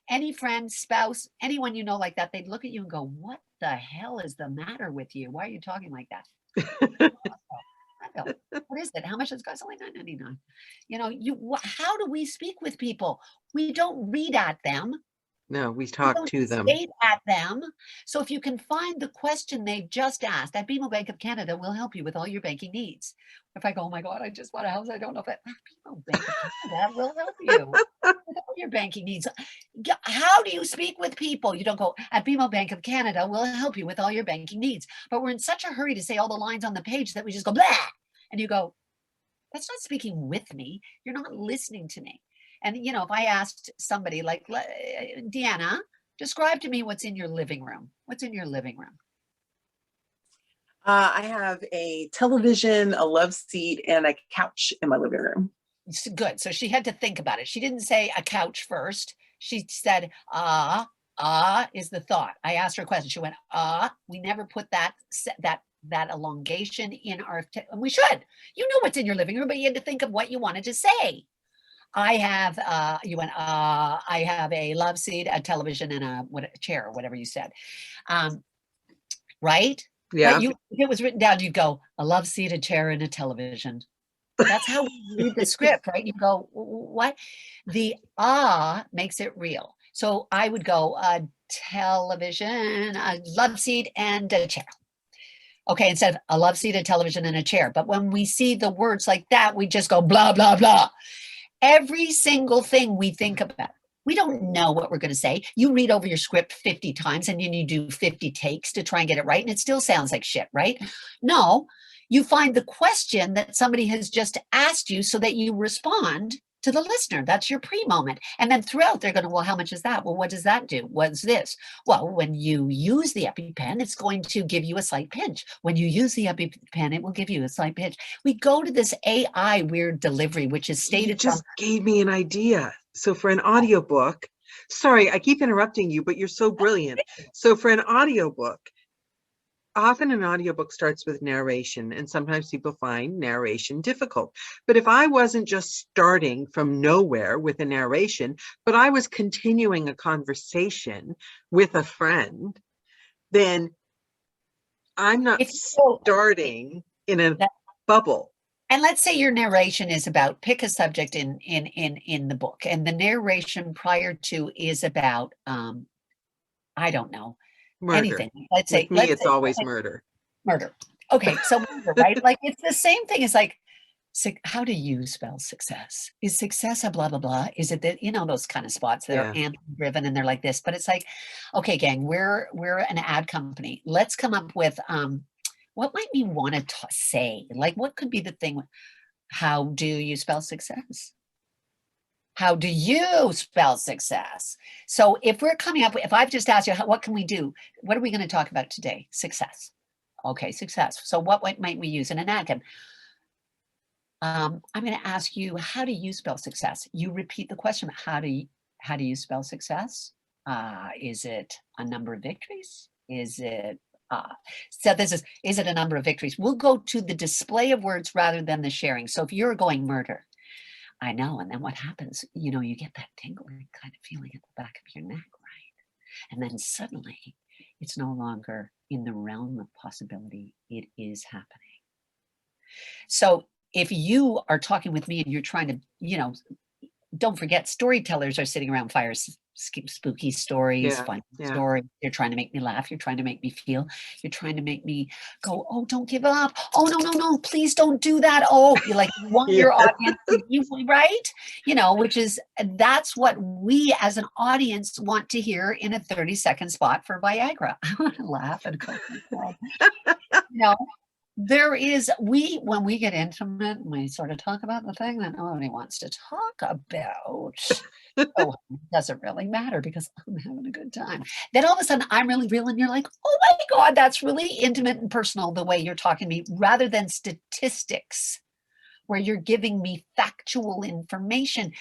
any friend, spouse, anyone you know like that. They'd look at you and go, what the hell is the matter with you? Why are you talking like that? What is it? How much does it cost? Only $9.99. You know, how do we speak with people? We don't read at them. No, we You talk don't to them. state at them. So if you can find the question they've just asked, at BMO Bank of Canada will help you with all your banking needs. If I go, oh my God, I just bought a house, I don't know if BMO Bank of Canada will help you with all your banking needs. How do you speak with people? You don't go, at BMO Bank of Canada will help you with all your banking needs. But we're in such a hurry to say all the lines on the page that we just go, blah. And you go, that's not speaking with me. You're not listening to me. And, you know, if I asked somebody like, Deanna, describe to me what's in your living room. What's in your living room? I have a television, a love seat, and a couch in my living room. It's good. So she had to think about it. She didn't say a couch first. She said, is the thought. I asked her a question. She went, we never put that elongation in our, and we should. You know what's in your living room, but you had to think of what you wanted to say. I have, I have a love seat, a television, and a chair, or whatever you said. Right? Yeah. But if it was written down, you'd go, a love seat, a chair, and a television. That's how we read the script, right? You go, what? The makes it real. So I would go, a television, a love seat, and a chair. Okay, instead of a love seat, a television, and a chair. But when we see the words like that, we just go blah, blah, blah. Every single thing we think about, we don't know what we're going to say. You read over your script 50 times and then you do 50 takes to try and get it right. And it still sounds like shit, right? No, you find the question that somebody has just asked you so that you respond to the listener. That's your pre-moment. And then throughout, they're going to, well, how much is that? Well, what does that do? What's this? Well, when you use the EpiPen, it's going to give you a slight pinch. When you use the EpiPen, it will give you a slight pinch. We go to this AI weird delivery, which is stated. You just gave me an idea. So for an audiobook, sorry, I keep interrupting you, but you're so brilliant. So for an audiobook, often an audiobook starts with narration, and sometimes people find narration difficult. But if I wasn't just starting from nowhere with a narration, but I was continuing a conversation with a friend, then I'm not starting in a bubble. And let's say your narration is about, pick a subject in the book, and the narration prior to is about, I don't know, murder. Anything. Let's say, it's always murder. Murder. Okay, so murder, right? Like it's the same thing as like, how do you spell success? Is success a blah, blah, blah? Is it that, you know, those kind of spots that are amp-driven and they're like this, but it's like, okay, gang, we're an ad company. Let's come up with, what might we want to say? Like, what could be the thing? How do you spell success? How do you spell success? So if we're coming up, if I've just asked you, what can we do? What are we going to talk about today? Success. Okay, success. So what might we use in an ad? I'm going to ask you, how do you spell success? You repeat the question. How do you spell success? Is it a number of victories? Is it so this is it a number of victories? We'll go to the display of words rather than the sharing. So if you're going murder, I know, and then what happens? You know, you get that tingling kind of feeling at the back of your neck, right? And then suddenly it's no longer in the realm of possibility. It is happening. So if you are talking with me and you're trying to, you know, don't forget, storytellers are sitting around fires, spooky stories, funny stories. You're trying to make me laugh. You're trying to make me feel. You're trying to make me go, oh, don't give up. Oh, no, please don't do that. Oh, you like want your audience to be right? You know, that's what we as an audience want to hear in a 30-second spot for Viagra. I want to laugh and go, you know. There is, when we get intimate, we sort of talk about the thing that nobody wants to talk about. Oh, it doesn't really matter because I'm having a good time. Then all of a sudden I'm really real and you're like, oh my God, that's really intimate and personal the way you're talking to me, rather than statistics where you're giving me factual information.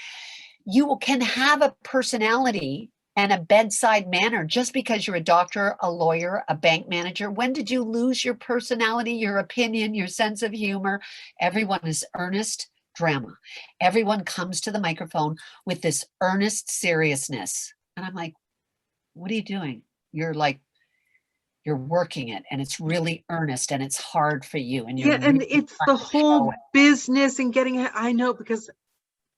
You can have a personality and a bedside manner just because you're a doctor, a lawyer, a bank manager. When did you lose your personality, your opinion, your sense of humor? Everyone is earnest drama. Everyone comes to the microphone with this earnest seriousness. And I'm like, what are you doing? You're like, you're working it and it's really earnest and it's hard for you. And you're and it's the whole business and getting it. I know, because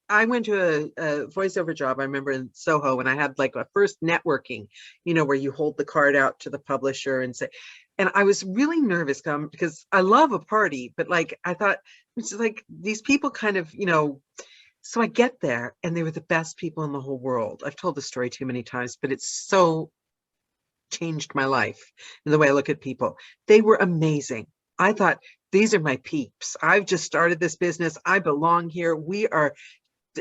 I went to a voiceover job, I remember in Soho, when I had like a first networking, where you hold the card out to the publisher and say, and I was really nervous because I love a party, but like, I thought, it's like these people kind of, so I get there and they were the best people in the whole world. I've told the story too many times, but it's so changed my life and the way I look at people. They were amazing. I thought, these are my peeps. I've just started this business. I belong here.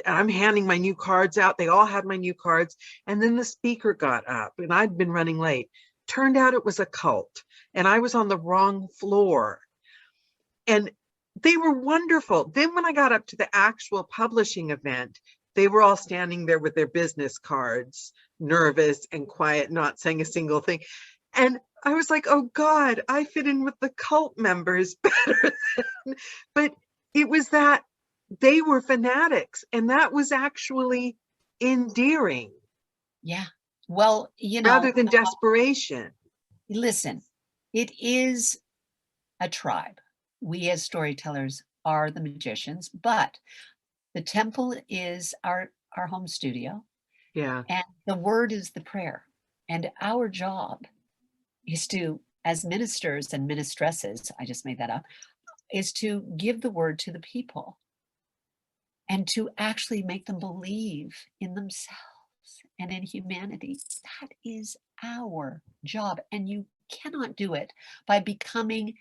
I'm handing my new cards out. They all had my new cards. And then the speaker got up and I'd been running late. Turned out it was a cult and I was on the wrong floor. And they were wonderful. Then when I got up to the actual publishing event, they were all standing there with their business cards, nervous and quiet, not saying a single thing. And I was like, oh God, I fit in with the cult members better but it was that they were fanatics, and that was actually endearing. Yeah. Well, rather than desperation. Listen, it is a tribe. We as storytellers are the magicians, but the temple is our home studio. Yeah. And the word is the prayer. And our job is to, as ministers and ministresses, I just made that up, is to give the word to the people and to actually make them believe in themselves and in humanity. That is our job. And you cannot do it by becoming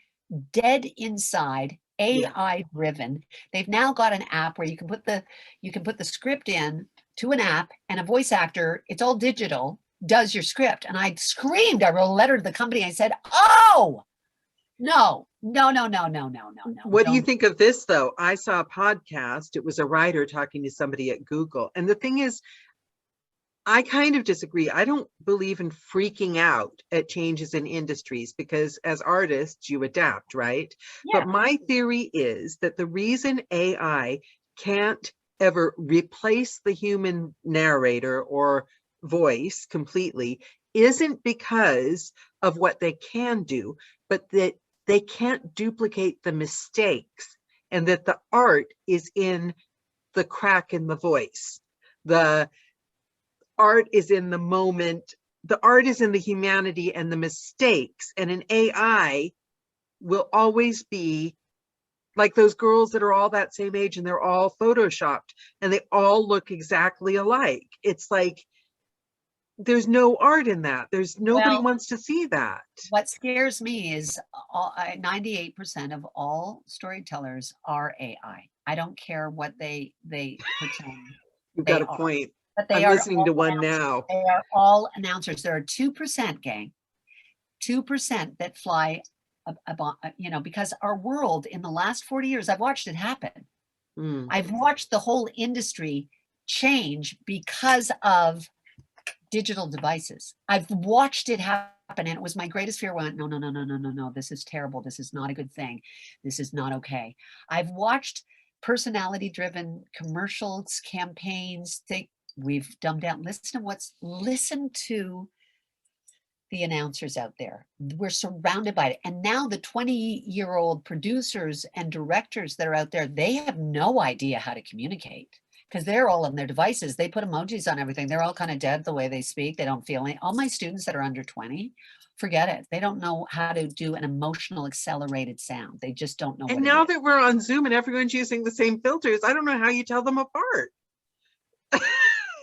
dead inside, AI driven. They've now got an app where you can put the script in to an app, and a voice actor, it's all digital, does your script. And I screamed, I wrote a letter to the company. I said, oh, no. What do you think of this though? I saw a podcast. It was a writer talking to somebody at Google. And the thing is, I kind of disagree. I don't believe in freaking out at changes in industries because as artists, you adapt, right? Yeah. But my theory is that the reason AI can't ever replace the human narrator or voice completely isn't because of what they can do, but that they can't duplicate the mistakes, and that the art is in the crack in the voice. The art is in the moment. The art is in the humanity and the mistakes. And an AI will always be like those girls that are all that same age and they're all photoshopped and they all look exactly alike. It's like, there's no art in that. Nobody wants to see that. What scares me is 98% of all storytellers are AI. I don't care what they pretend. You've got a point. But they I'm are listening to one now. They are all announcers. There are 2%, gang, 2% that fly, because our world in the last 40 years, I've watched it happen. I've watched the whole industry change because of digital devices. I've watched it happen, and it was my greatest fear. No, this is terrible. This is not a good thing. This is not okay. I've watched personality-driven commercials, campaigns. We've dumbed down. Listen to the announcers out there. We're surrounded by it. And now the 20-year-old producers and directors that are out there, they have no idea how to communicate because they're all on their devices. They put emojis on everything. They're all kind of dead the way they speak. They don't feel any. All my students that are under 20, forget it. They don't know how to do an emotional accelerated sound. They just don't know. And now that we're on Zoom and everyone's using the same filters, I don't know how you tell them apart.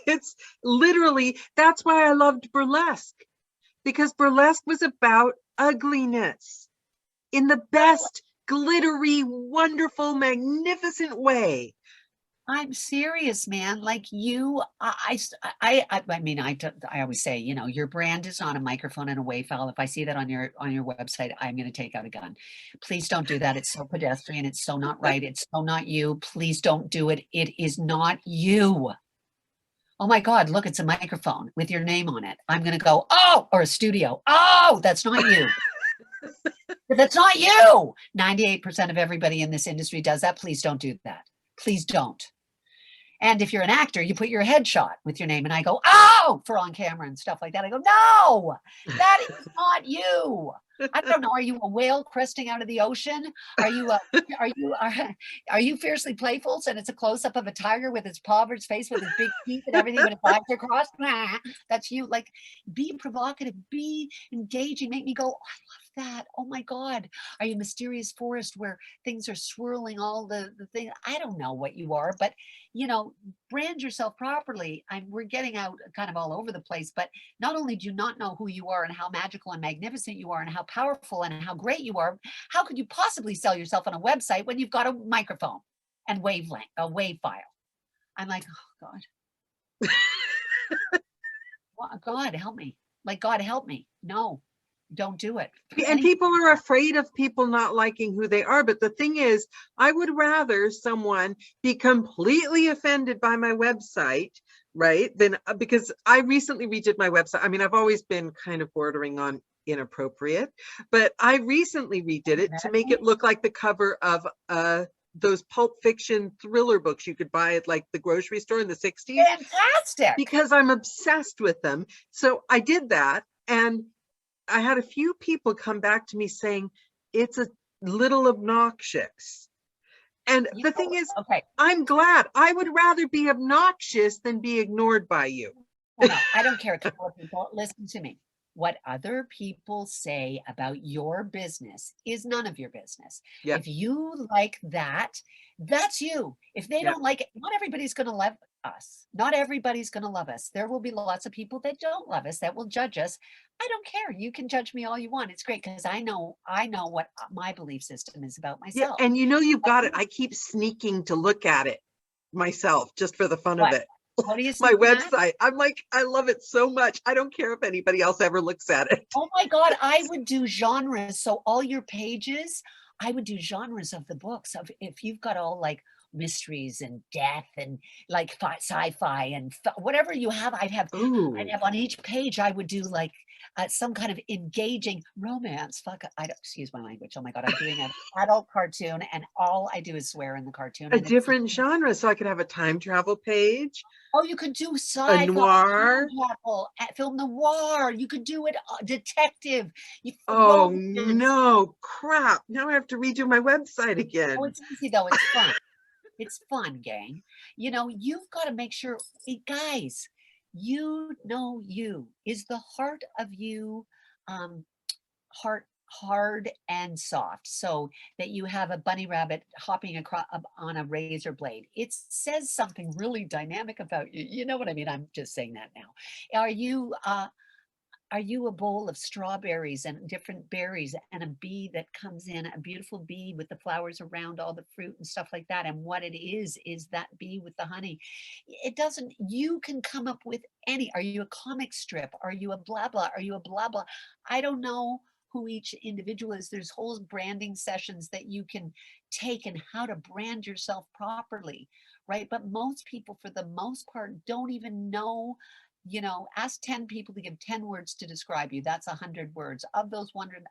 It's literally, that's why I loved burlesque, because burlesque was about ugliness in the best, glittery, wonderful, magnificent way. I'm serious, man. Like you, I always say, your brand is on a microphone and a WAV file. If I see that on your website, I'm going to take out a gun. Please don't do that. It's so pedestrian. It's so not right. It's so not you. Please don't do it. It is not you. Oh my God, look, it's a microphone with your name on it. I'm going to go, oh, or a studio. Oh, that's not you. That's not you. 98% of everybody in this industry does that. Please don't do that. Please don't. And if you're an actor, you put your headshot with your name, and I go, oh, for on camera and stuff like that. I go, no, that is not you. I don't know. Are you a whale cresting out of the ocean? Are you are you fiercely playful? And it's a close up of a tiger with his paw over his face with his big teeth and everything, with his eyes are crossed. Nah, that's you. Like, be provocative, be engaging, make me go, oh, I love that. Oh my God. Are you mysterious forest where things are swirling all the thing? I don't know what you are, but you know, brand yourself properly. We're getting out kind of all over the place, but not only do you not know who you are and how magical and magnificent you are and how powerful and how great you are, how could you possibly sell yourself on a website when you've got a microphone and wavelength, a wave file? I'm like, oh God. God help me. Like, God help me. No, don't do it. And people are afraid of people not liking who they are. But the thing is, I would rather someone be completely offended by my website, right? Than because I recently redid my website. I mean, I've always been kind of bordering on inappropriate, but I recently redid it to make it look like the cover of those pulp fiction thriller books you could buy at like the grocery store in the 60s. Fantastic. Because I'm obsessed with them. So I did that, and I had a few people come back to me saying it's a little obnoxious. And the thing is, okay, I'm glad. I would rather be obnoxious than be ignored by you. Well, no, I don't care. People, listen to me. What other people say about your business is none of your business. Yep. If you like that, that's you. If they don't like it, not everybody's going to love us. Not everybody's going to love us. There will be lots of people that don't love us, that will judge us. I don't care. You can judge me all you want. It's great because I know what my belief system is about myself. Yeah, and you know you've got it. I keep sneaking to look at it myself just for the fun of it. What do you my website? I'm like, I love it so much. I don't care if anybody else ever looks at it. Oh my God, I would do genres. So all your pages, I would do genres of the books. Of if you've got all like mysteries and death and like sci-fi and whatever you have, I'd have on each page. I would do like some kind of engaging romance. Excuse my language. Oh my God, I'm doing an adult cartoon, and all I do is swear in the cartoon. A different genre, so I could have a time travel page. Oh, you could do sci-fi, noir, film noir. You could do it detective. Oh no, crap! Now I have to redo my website again. Oh, it's easy though. It's fun. It's fun, gang. You know, you've got to make sure, guys. You know, you is the heart of you, hard and soft, so that you have a bunny rabbit hopping across on a razor blade. It says something really dynamic about you. You know what I mean? I'm just saying that now. Are you a bowl of strawberries and different berries and a bee that comes in, a beautiful bee with the flowers around all the fruit and stuff like that? And what it is that bee with the honey. It doesn't, you can come up with any. Are you a comic strip? Are you a blah, blah? Are you a blah, blah? I don't know who each individual is. There's whole branding sessions that you can take and how to brand yourself properly, right? But most people, for the most part, don't even know. You know, ask 10 people to give 10 words to describe you. That's 100 words. Of those 100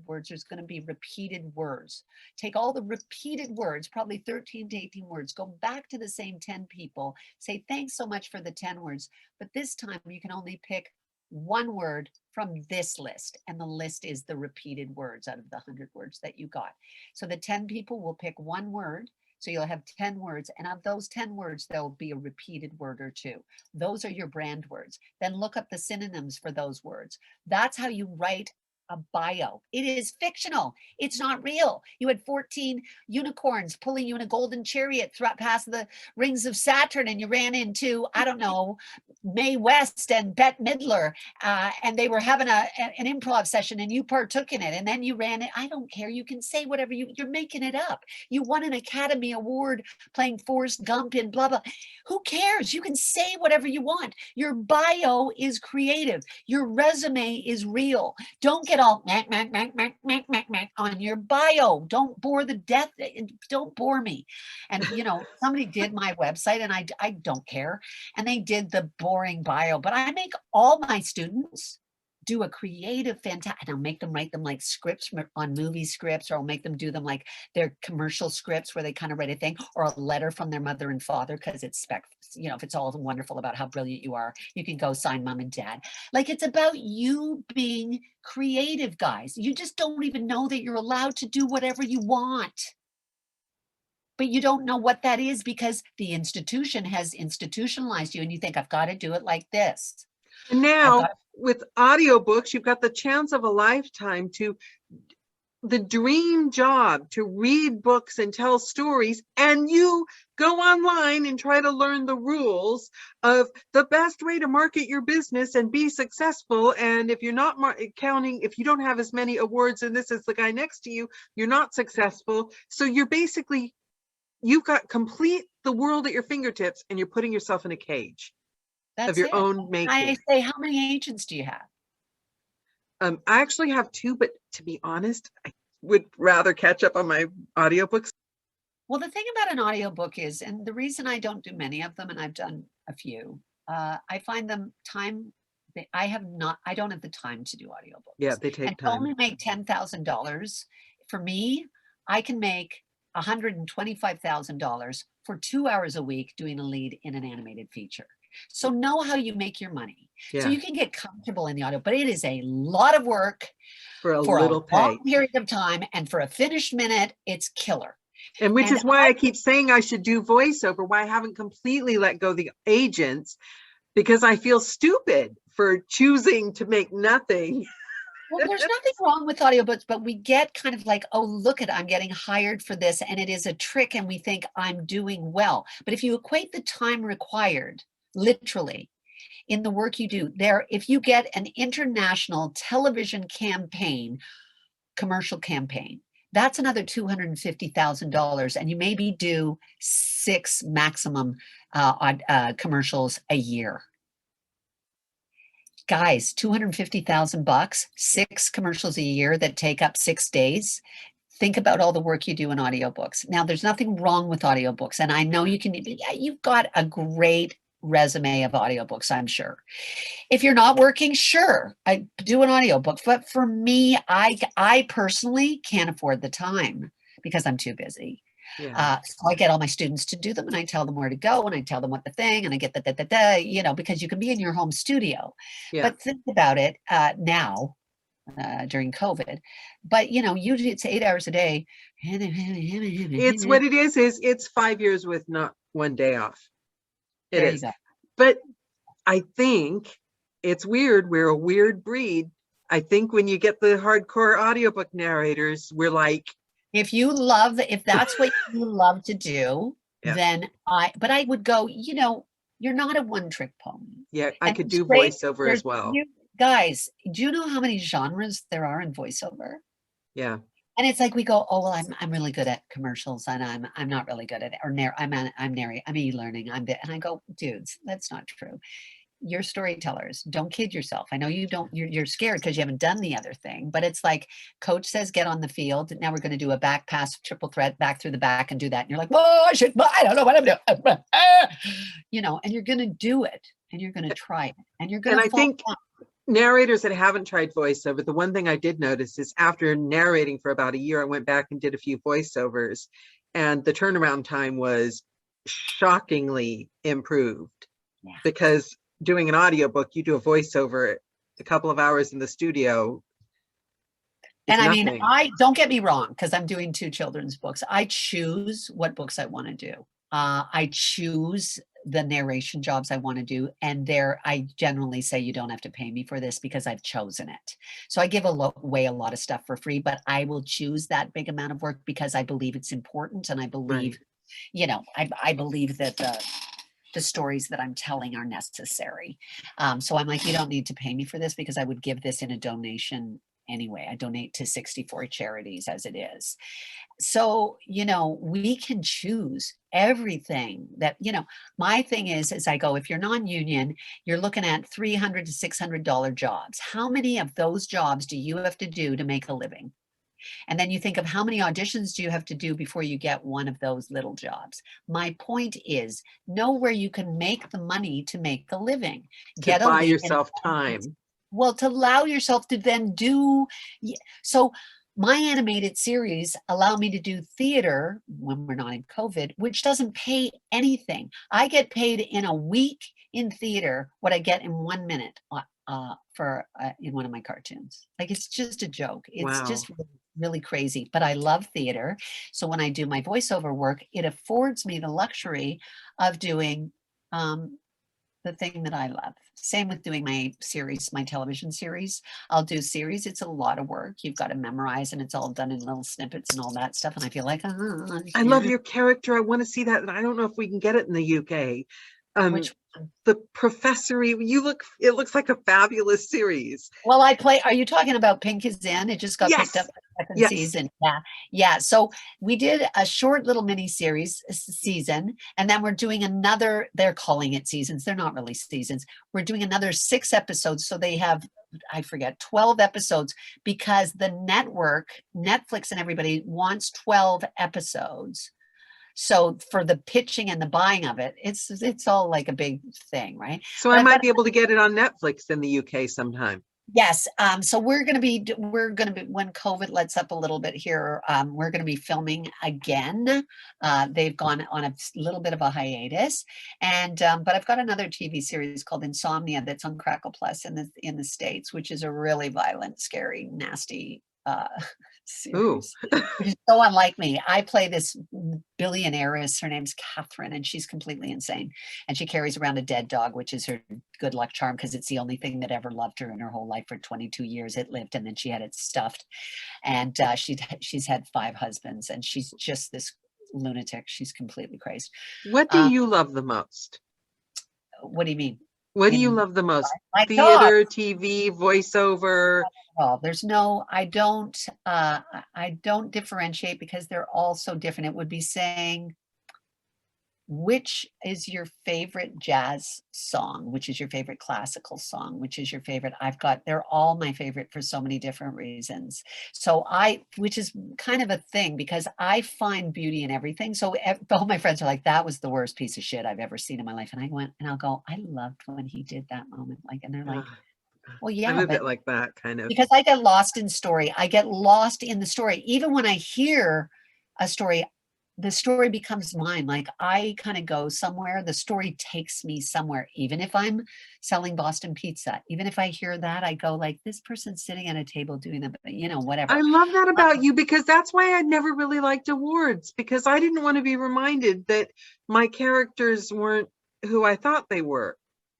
words, there's going to be repeated words. Take all the repeated words, probably 13 to 18 words, go back to the same 10 people, say, thanks so much for the 10 words. But this time you can only pick one word from this list. And the list is the repeated words out of the 100 words that you got. So the 10 people will pick one word. So you'll have 10 words, and of those 10 words, there'll be a repeated word or two. Those are your brand words. Then look up the synonyms for those words. That's how you write a bio. It is fictional. It's not real. You had 14 unicorns pulling you in a golden chariot past the rings of Saturn, and you ran into, I don't know, Mae West and Bette Midler, and they were having an improv session, and you partook in it, and then you ran it. I don't care. You can say whatever you're making it up. You won an Academy Award playing Forrest Gump in blah, blah. Who cares? You can say whatever you want. Your bio is creative. Your resume is real. Don't get all on your bio. Don't bore the death. Don't bore me. And you know, somebody did my website, and I don't care. And they did the boring bio, but I make all my students do a creative, fantastic, and I'll make them write them like scripts on movie scripts, or I'll make them do them like their commercial scripts where they kind of write a thing, or a letter from their mother and father, because it's you know, if it's all wonderful about how brilliant you are, you can go sign mom and dad. Like, it's about you being creative, guys. You just don't even know that you're allowed to do whatever you want. But you don't know what that is because the institution has institutionalized you, and you think, I've got to do it like this. And now with audiobooks, you've got the chance of a lifetime to the dream job to read books and tell stories, and you go online and try to learn the rules of the best way to market your business and be successful. And if you're not counting, if you don't have as many awards and this is the guy next to you, you're not successful. So you're basically, you've got complete the world at your fingertips, and you're putting yourself in a cage of your own making. I say, how many agents do you have? I actually have 2, but to be honest, I would rather catch up on my audiobooks. Well, the thing about an audiobook is, and the reason I don't do many of them, and I've done a few, I find them I don't have the time to do audiobooks. Yeah, they take and time. To only make $10,000, for me, I can make $125,000 for 2 hours a week doing a lead in an animated feature. So know how you make your money. Yeah. So you can get comfortable in the audio, but it is a lot of work for a little pay. Long period of time, and for a finished minute, it's killer. And which is why I keep saying I should do voiceover, why I haven't completely let go the agents, because I feel stupid for choosing to make nothing. Well, there's nothing wrong with audiobooks, but we get kind of like, oh, look at, I'm getting hired for this, and it is a trick, and we think I'm doing well. But if you equate the time required, literally, in the work you do there, if you get an international television campaign, commercial campaign, that's another $250,000, and you maybe do 6 maximum commercials a year. Guys, $250,000, 6 commercials a year that take up 6 days. Think about all the work you do in audiobooks. Now, there's nothing wrong with audiobooks, and I know you've got a great resume of audiobooks, I'm sure. If you're not working, sure, I do an audiobook. But for me, I personally can't afford the time because I'm too busy. Yeah. So I get all my students to do them, and I tell them where to go, and I tell them what the thing, and I get because you can be in your home studio. Yeah. But think about it now. During COVID, but usually it's 8 hours a day. It's what it is it's 5 years with not one day off. It is. But I think it's weird. We're a weird breed. I think when you get the hardcore audiobook narrators, we're like, if that's what you love to do, then I would go, you're not a one-trick pony. Yeah, I could do voiceover as well. Guys, do you know how many genres there are in voiceover? Yeah. And it's like we go, oh, well, I'm really good at commercials, and I'm not really good at it. Or I'm e-learning. And I go, dudes, that's not true. You're storytellers. Don't kid yourself. I know you're scared because you haven't done the other thing, but it's like coach says, get on the field. Now we're going to do a back pass, triple threat, back through the back and do that. And you're like, whoa, I don't know what I'm doing. And you're going to do it, and you're going to try it, and you're going to fall down. Narrators that haven't tried voiceover, the one thing I did notice is after narrating for about a year, I went back and did a few voiceovers, and the turnaround time was shockingly improved. Yeah. Because doing an audiobook, you do a voiceover, a couple of hours in the studio. And I mean, don't get me wrong, because I'm doing 2 children's books. I choose what books I want to do. I choose the narration jobs I want to do. And I generally say, you don't have to pay me for this because I've chosen it. So I give away a lot of stuff for free, but I will choose that big amount of work because I believe it's important. And I believe, I believe that the stories that I'm telling are necessary. So I'm like, you don't need to pay me for this because I would give this in a donation anyway. I donate to 64 charities as it is. So, we can choose everything that, my thing is I go, if you're non-union, you're looking at $300 to $600 jobs. How many of those jobs do you have to do to make a living? And then you think of how many auditions do you have to do before you get one of those little jobs. My point is, know where you can make the money to make the living. Buy yourself time. Well, to allow yourself to then do, so my animated series allow me to do theater when we're not in COVID, which doesn't pay anything. I get paid in a week in theater what I get in 1 minute for in one of my cartoons. Like, it's just a joke. It's Wow. just really crazy, but I love theater. So when I do my voiceover work, it affords me the luxury of doing the thing that I love. Same with doing my series, my television series. I'll do series. It's a lot of work. You've got to memorize, and it's all done in little snippets and all that stuff. And I feel like, I love your character. I want to see that. And I don't know if we can get it in the UK. Which The professory, it looks like a fabulous series. Well, I play, are you talking about Pink is In? It just got picked up Yes. for the second Yes. season. Yeah. Yeah. So we did a short little mini series season, and then we're doing another, they're calling it seasons. They're not really seasons. We're doing another 6 episodes. So they have, I forget, 12 episodes, because the network, Netflix and everybody wants 12 episodes. So for the pitching and the buying of it, it's all like a big thing, right? So But I I've might got- be able to get it on Netflix in the UK sometime. Yes. So we're going to be, when COVID lets up a little bit here, we're going to be filming again. They've gone on a little bit of a hiatus, and but I've got another TV series called Insomnia that's on Crackle Plus in the States, which is a really violent, scary, nasty series. Which is so unlike me. I play this billionairess. Her name's Catherine, and she's completely insane. And she carries around a dead dog, which is her good luck charm, because it's the only thing that ever loved her in her whole life. For 22 years it lived, and then she had it stuffed. And she's had 5 husbands, and she's just this lunatic. She's completely crazy. What do you love the most? What do you mean? What do you love the most? My Theater, dog. TV, voiceover? Well, I don't differentiate, because they're all so different. It would be saying, which is your favorite jazz song? Which is your favorite classical song? Which is your favorite? They're all my favorite for so many different reasons. So which is kind of a thing, because I find beauty in everything. So all my friends are like, that was the worst piece of shit I've ever seen in my life. And I went, and I'll go, I loved when he did that moment. Like, and they're like, well, yeah, I'm a but bit like that, kind of. because I get lost in story. I get lost in the story. Even when I hear a story, the story becomes mine. Like, I kind of go somewhere, the story takes me somewhere. Even if I'm selling Boston pizza, even if I hear that, I go like, this person's sitting at a table doing that, whatever. I love that about you, because that's why I never really liked awards, because I didn't want to be reminded that my characters weren't who I thought they were.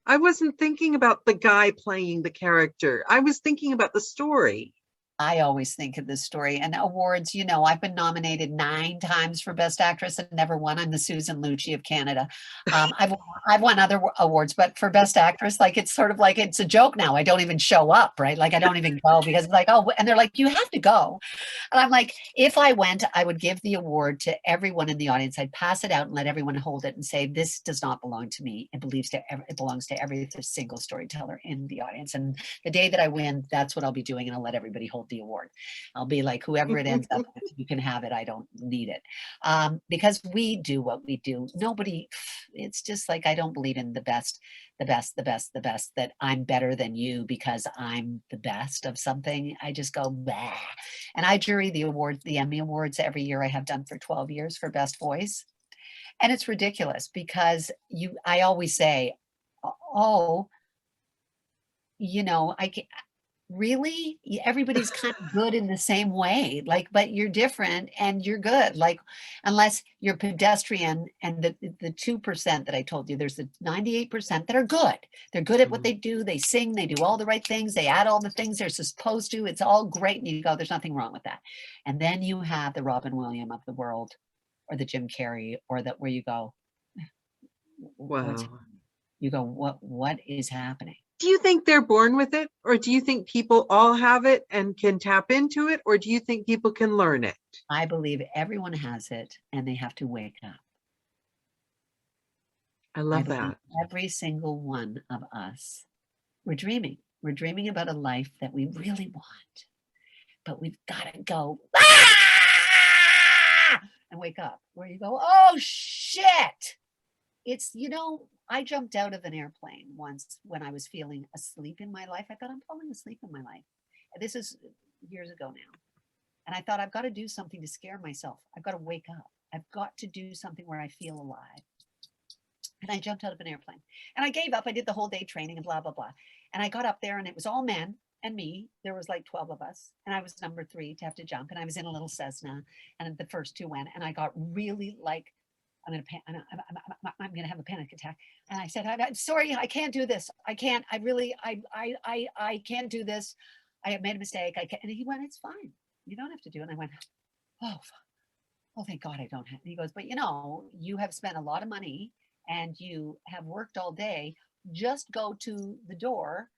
I wasn't thinking about the guy playing the character. I was thinking about the story. I always think of this story. And awards, I've been nominated 9 times for Best Actress and never won. I'm the Susan Lucci of Canada. I've won other awards, but for Best Actress, like, it's sort of like, it's a joke now. I don't even show up, right? Like, I don't even go, because it's like, oh, and they're like, you have to go. And I'm like, if I went, I would give the award to everyone in the audience. I'd pass it out and let everyone hold it and say, this does not belong to me. It belongs to every single storyteller in the audience. And the day that I win, that's what I'll be doing. And I'll let everybody hold the award. I'll be like, whoever it ends up with, you can have it. I don't need it. Because we do what we do. It's just like, I don't believe in the best, that I'm better than you because I'm the best of something. I just go, bah. And I jury the awards, the Emmy Awards, every year. I have done for 12 years for Best Voice. And it's ridiculous, because I always say, oh, I can, really, everybody's kind of good in the same way, like, but you're different and you're good, like, unless you're pedestrian. And the 2% that I told you, there's the 98% that are good. They're good at what they do. They sing, they do all the right things, they add all the things they're supposed to. It's all great, and you go, there's nothing wrong with that. And then you have the Robin Williams of the world, or the Jim Carrey, or that, where you go, Wow. you go, what is happening? Do you think they're born with it, or do you think people all have it and can tap into it, or do you think people can learn it? I believe everyone has it, and they have to wake up. I love that. Every single one of us, we're dreaming. We're dreaming about a life that we really want, but we've got to go and wake up, where you go, oh shit, it's, you know, I jumped out of an airplane once when I was feeling asleep in my life. I thought, I'm falling asleep in my life. And this is years ago now. And I thought, I've got to do something to scare myself. I've got to wake up. I've got to do something where I feel alive. And I jumped out of an airplane and I gave up. I did the whole day training and blah, blah, blah. And I got up there and it was all men and me. There was like 12 of us. And I was number 3 to have to jump. And I was in a little Cessna and the first 2 went. And I got really like, I'm going to have a panic attack. And I said, I'm sorry, I can't do this. I can't, I really, I can't do this. I have made a mistake. I can't. And he went, it's fine. You don't have to do it. And I went, oh, thank God I don't have. And he goes, but you know, you have spent a lot of money and you have worked all day. Just go to the door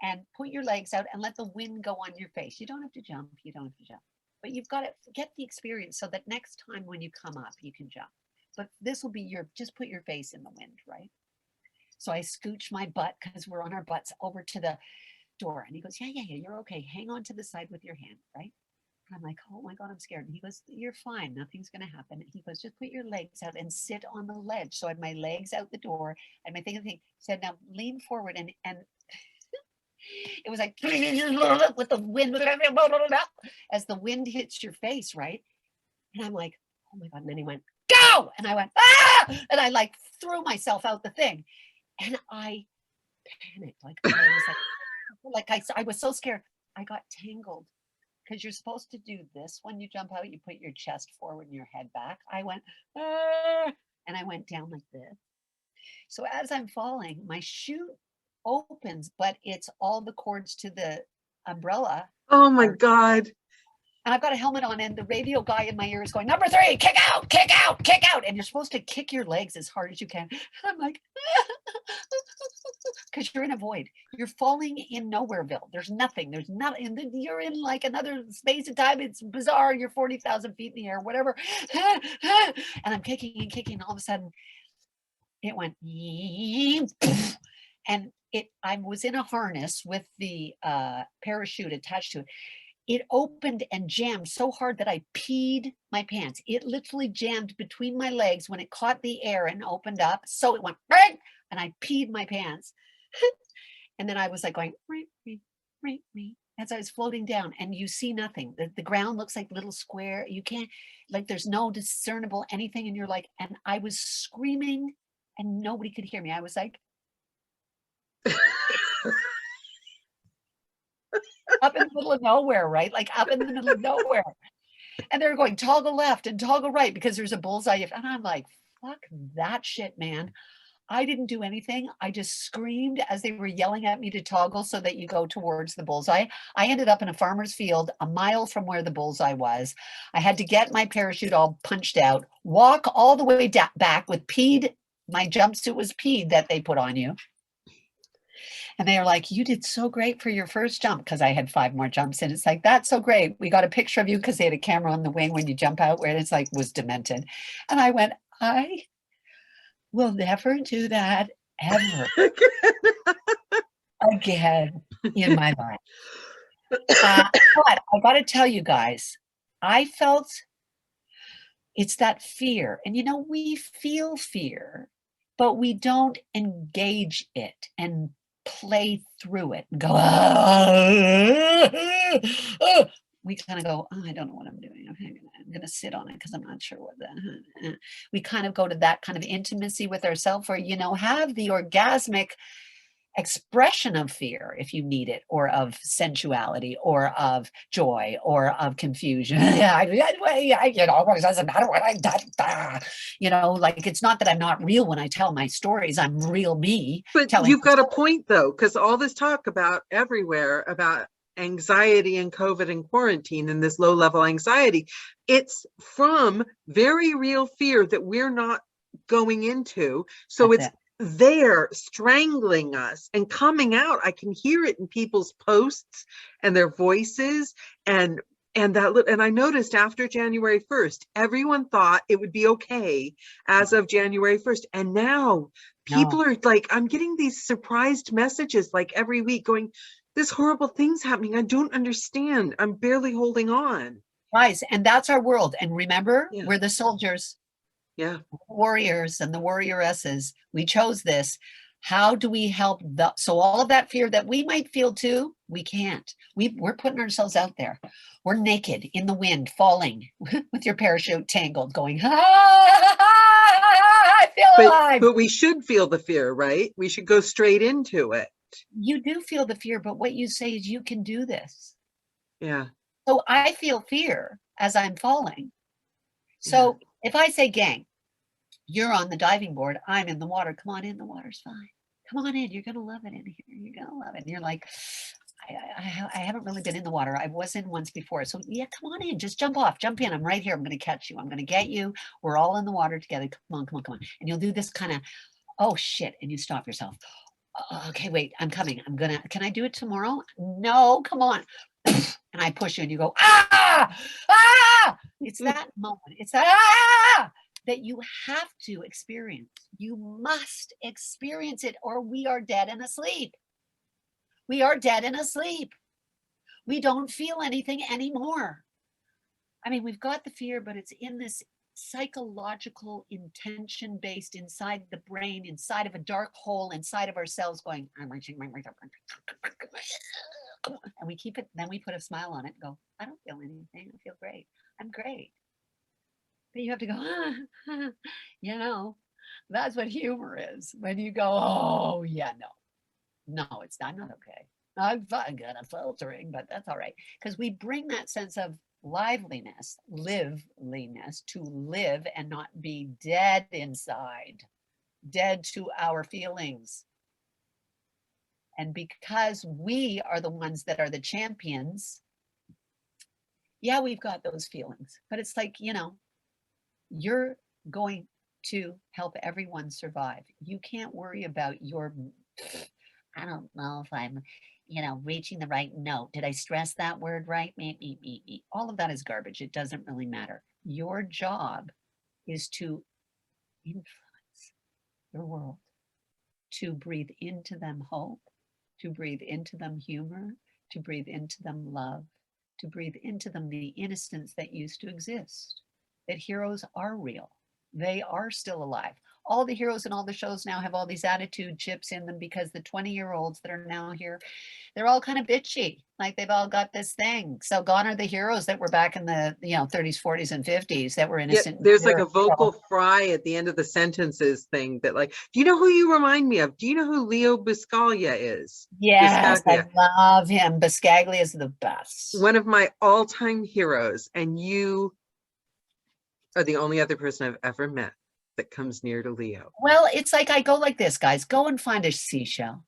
and put your legs out and let the wind go on your face. You don't have to jump. You don't have to jump. But you've got to get the experience so that next time when you come up, you can jump. But this will be your, just put your face in the wind, right? So I scooch my butt, because we're on our butts, over to the door. And he goes, yeah, you're okay. Hang on to the side with your hand, right? And I'm like, oh my God, I'm scared. And he goes, you're fine. Nothing's going to happen. And he goes, just put your legs out and sit on the ledge. So I had my legs out the door and my thing. He said, now lean forward. And it was like with the wind, as the wind hits your face, right? And I'm like, oh my God. And then he went, go! And I went, ah! And I like threw myself out the thing. And I panicked. Like I was like I was so scared. I got tangled. Because you're supposed to do this when you jump out. You put your chest forward and your head back. I went, ah! And I went down like this. So as I'm falling, my chute opens, but it's all the cords to the umbrella. Oh my God. And I've got a helmet on, and the radio guy in my ear is going, number 3, kick out, kick out, kick out. And you're supposed to kick your legs as hard as you can. And I'm like, because you're in a void. You're falling in Nowhereville. There's nothing. There's nothing. You're in like another space and time. It's bizarre. You're 40,000 feet in the air, whatever. And I'm kicking and kicking. And all of a sudden, it went, and I was in a harness with the parachute attached to it. It opened and jammed so hard that I peed my pants. It literally jammed between my legs when it caught the air and opened up. So it went, and I peed my pants. And then I was like going, as I was floating down, and you see nothing. The ground looks like little square. You can't, like, there's no discernible anything. And you're like, and I was screaming and nobody could hear me. I was like, up in the middle of nowhere, right? Like up in the middle of nowhere. And they're going toggle left and toggle right because there's a bullseye. And I'm like, fuck that shit, man. I didn't do anything. I just screamed as they were yelling at me to toggle so that you go towards the bullseye. I ended up in a farmer's field a mile from where the bullseye was. I had to get my parachute all punched out, walk all the way back with peed. My jumpsuit was peed that they put on you. And they are like, you did so great for your first jump, because I had 5 more jumps. And it's like, that's so great. We got a picture of you, because they had a camera on the wing when you jump out where it's like was demented. And I went, I will never do that ever again in my life. But I got to tell you guys, I felt it's that fear. And, you know, we feel fear, but we don't engage it and play through it and go, we kind of go, oh, I don't know what I'm doing. I'm going to sit on it because I'm not sure what that. We kind of go to that kind of intimacy with ourselves, or, you know, have the orgasmic expression of fear if you need it, or of sensuality, or of joy, or of confusion. You know, it doesn't matter what I done. You know, like, it's not that I'm not real when I tell my stories. I'm real me. But you've got a point, though, because all this talk about everywhere about anxiety and COVID and quarantine and this low-level anxiety, it's from very real fear that we're not going into. So it's there strangling us and coming out. I can hear it in people's posts and their voices, and I noticed after January 1st, everyone thought it would be okay as of January 1st. And now people are like, I'm getting these surprised messages like every week going, this horrible thing's happening. I don't understand. I'm barely holding on. Guys, and that's our world. And remember, we're the soldiers. Yeah. warriors and the warrioresses, we chose this. How do we help so all of that fear that we might feel too, we can't. We're putting ourselves out there. We're naked in the wind, falling with your parachute tangled, going, I feel alive. But we should feel the fear, right? We should go straight into it. You do feel the fear, but what you say is you can do this. Yeah. So I feel fear as I'm falling. So if I say, gang, you're on the diving board, I'm in the water, come on in, the water's fine. Come on in, you're gonna love it in here, you're gonna love it. And you're like, I haven't really been in the water. I was in once before. So yeah, come on in, just jump off, jump in. I'm right here, I'm gonna catch you, I'm gonna get you. We're all in the water together, come on, come on, come on. And you'll do this kind of, oh shit, and you stop yourself. Okay, wait, I'm coming, can I do it tomorrow? No, come on. And I push you and you go, ah, ah! It's that moment, it's that, ah! That you have to experience. You must experience it or we are dead and asleep. We are dead and asleep. We don't feel anything anymore. I mean, we've got the fear, but it's in this psychological intention based inside the brain, inside of a dark hole, inside of ourselves going, I'm reaching my, and we keep it, then we put a smile on it and go, I don't feel anything. I feel great. I'm great. But you have to go, you know, that's what humor is. When you go, oh, yeah, no, it's not, I'm not okay. I've got a filtering, but that's all right. Because we bring that sense of liveliness to live and not be dead inside, dead to our feelings. And because we are the ones that are the champions, yeah, we've got those feelings, but it's like, you know, you're going to help everyone survive. You can't worry about your, I don't know if I'm, you know, reaching the right note. Did I stress that word right? Me. All of that is garbage. It doesn't really matter. Your job is to influence your world, to breathe into them hope, to breathe into them humor, to breathe into them love, to breathe into them the innocence that used to exist. That heroes are real. They are still alive. All the heroes in all the shows now have all these attitude chips in them because the 20-year-olds that are now here, they're all kind of bitchy. Like they've all got this thing. So gone are the heroes that were back in the 30s, 40s, and 50s that were innocent. Yeah, there's like a vocal fry at the end of the sentences thing that like, do you know who you remind me of? Do you know who Leo Buscaglia is? Yes, Buscaglia. I love him. Buscaglia is the best. One of my all-time heroes, and you are the only other person I've ever met that comes near to Leo. Well, it's like I go like this, guys. Go and find a seashell.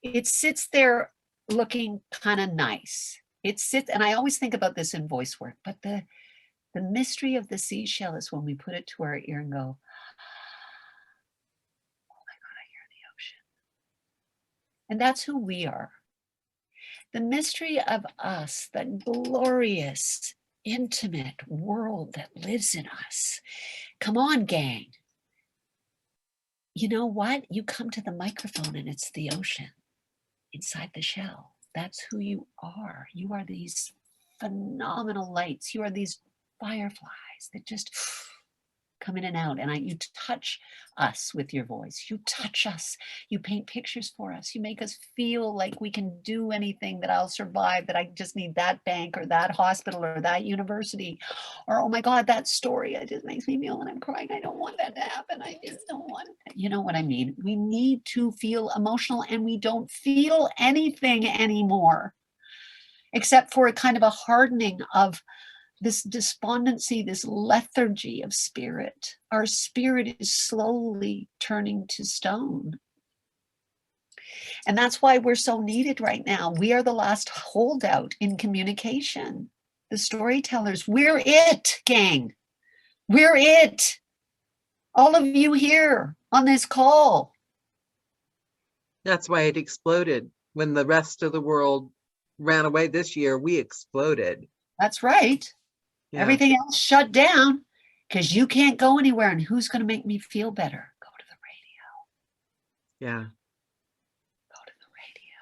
It sits there looking kind of nice. It sits, and I always think about this in voice work, but the mystery of the seashell is when we put it to our ear and go, oh my God, I hear the ocean. And that's who we are. The mystery of us, the glorious, intimate world that lives in us. Come on, gang. You know what? You come to the microphone and it's the ocean inside the shell. That's who you are. You are these phenomenal lights. You are these fireflies that just come in and out. And you touch us with your voice. You touch us. You paint pictures for us. You make us feel like we can do anything, that I'll survive, that I just need that bank or that hospital or that university. Or, oh my God, that story, it just makes me feel when I'm crying. I don't want that to happen. I just don't want it. You know what I mean? We need to feel emotional, and we don't feel anything anymore, except for a kind of a hardening of this despondency, this lethargy of spirit. Our spirit is slowly turning to stone. And that's why we're so needed right now. We are the last holdout in communication. The storytellers, we're it, gang. We're it. All of you here on this call. That's why it exploded. When the rest of the world ran away this year, we exploded. That's right. Yeah. Everything else shut down because you can't go anywhere. And who's going to make me feel better? Go to the radio. Yeah. Go to the radio.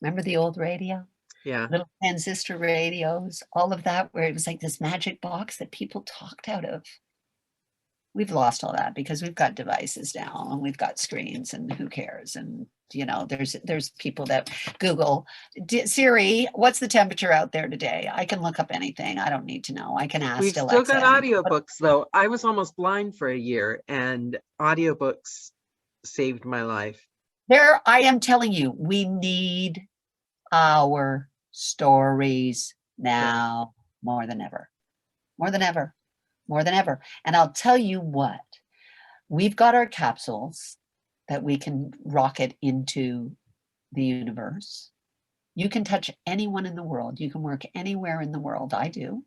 Remember the old radio? Yeah. Little transistor radios, all of that, where it was like this magic box that people talked out of. We've lost all that because we've got devices now and we've got screens, and who cares? And you know, there's people that Google, Siri, what's the temperature out there today? I can look up anything. I don't need to know. I can ask We've still Alexa. got audiobooks though. I was almost blind for a year and audiobooks saved my life. There, I am telling you, we need our stories now more than ever, more than ever, more than ever. And I'll tell you what, we've got our capsules that we can rocket into the universe. You can touch anyone in the world. You can work anywhere in the world. I do.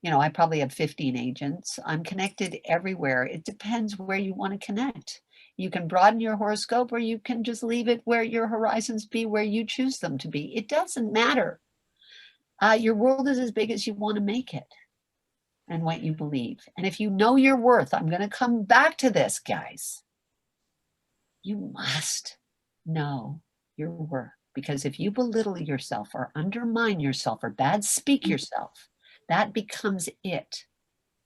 You know, I probably have 15 agents. I'm connected everywhere. It depends where you want to connect. You can broaden your horoscope, or you can just leave it where your horizons be, where you choose them to be. It doesn't matter. Your world is as big as you want to make it and what you believe. And if you know your worth, I'm going to come back to this, guys. You must know your worth, because if you belittle yourself or undermine yourself or bad speak yourself, that becomes it.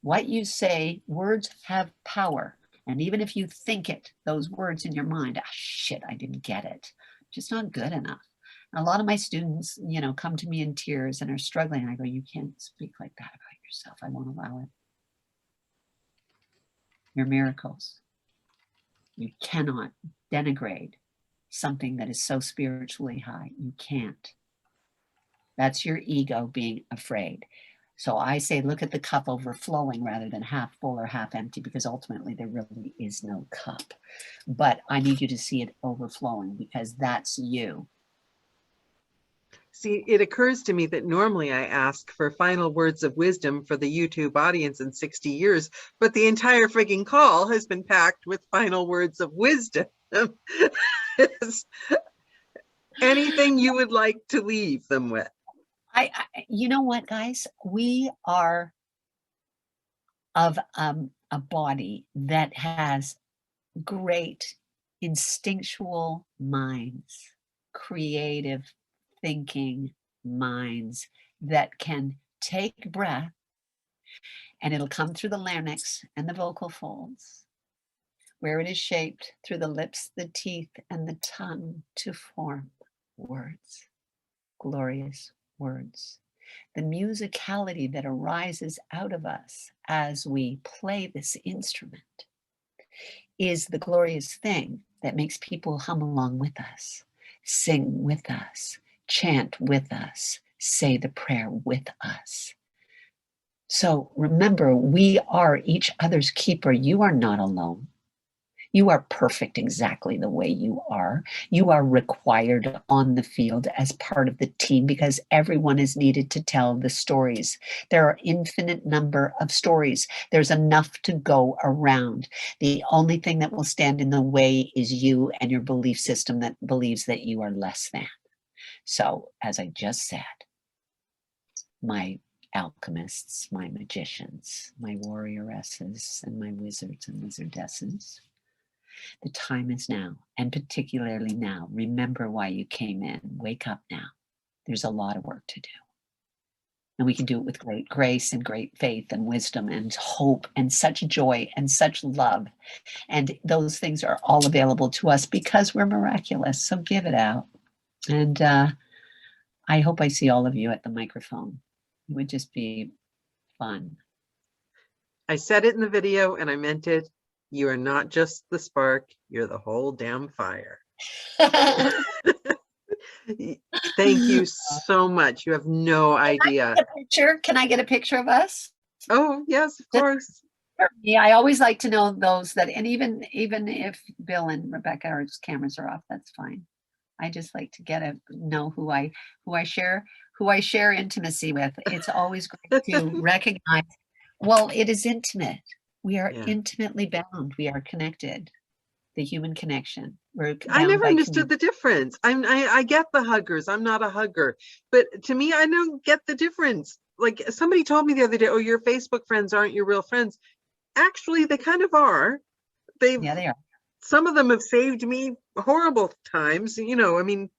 What you say, words have power. And even if you think it, those words in your mind, ah, shit, I didn't get it. Just not good enough. And a lot of my students, you know, come to me in tears and are struggling. I go, you can't speak like that about yourself. I won't allow it. You're miracles. You cannot denigrate something that is so spiritually high. You can't. That's your ego being afraid. So I say, look at the cup overflowing rather than half full or half empty, because ultimately there really is no cup. But I need you to see it overflowing, because that's you. See, it occurs to me that normally I ask for final words of wisdom for the YouTube audience in 60 years, but the entire frigging call has been packed with final words of wisdom. Anything you would like to leave them with? You know what, guys? We are of a body that has great instinctual minds, creative thinking minds that can take breath, and it'll come through the larynx and the vocal folds, where it is shaped through the lips, the teeth, and the tongue to form words, glorious words. The musicality that arises out of us as we play this instrument is the glorious thing that makes people hum along with us, sing with us, chant with us, say the prayer with us. So remember, we are each other's keeper. You are not alone. You are perfect exactly the way you are. You are required on the field as part of the team, because everyone is needed to tell the stories. There are infinite number of stories. There's enough to go around. The only thing that will stand in the way is you and your belief system that believes that you are less than. So, as I just said, my alchemists, my magicians, my warrioresses, and my wizards and wizardesses, the time is now, and particularly now. Remember why you came in. Wake up now. There's a lot of work to do. And we can do it with great grace and great faith and wisdom and hope and such joy and such love. And those things are all available to us because we're miraculous. So give it out. And I hope I see all of you at the microphone. It would just be fun. I said it in the video and I meant it. You are not just the spark, you're the whole damn fire. Thank you so much. You have no idea. Can I get a picture of us? Oh, yes, of course. Yeah, I always like to know those that, and even if Bill and Rebecca or cameras are off, that's fine. I just like to know who I share intimacy with. It's always great to recognize. Well, it is intimate. We are intimately bound. We are connected. The human connection. I never understood the difference. I get the huggers. I'm not a hugger, but to me, I don't get the difference. Like somebody told me the other day, "Oh, your Facebook friends aren't your real friends." Actually, they kind of are. They are. Some of them have saved me horrible times. You know, I mean,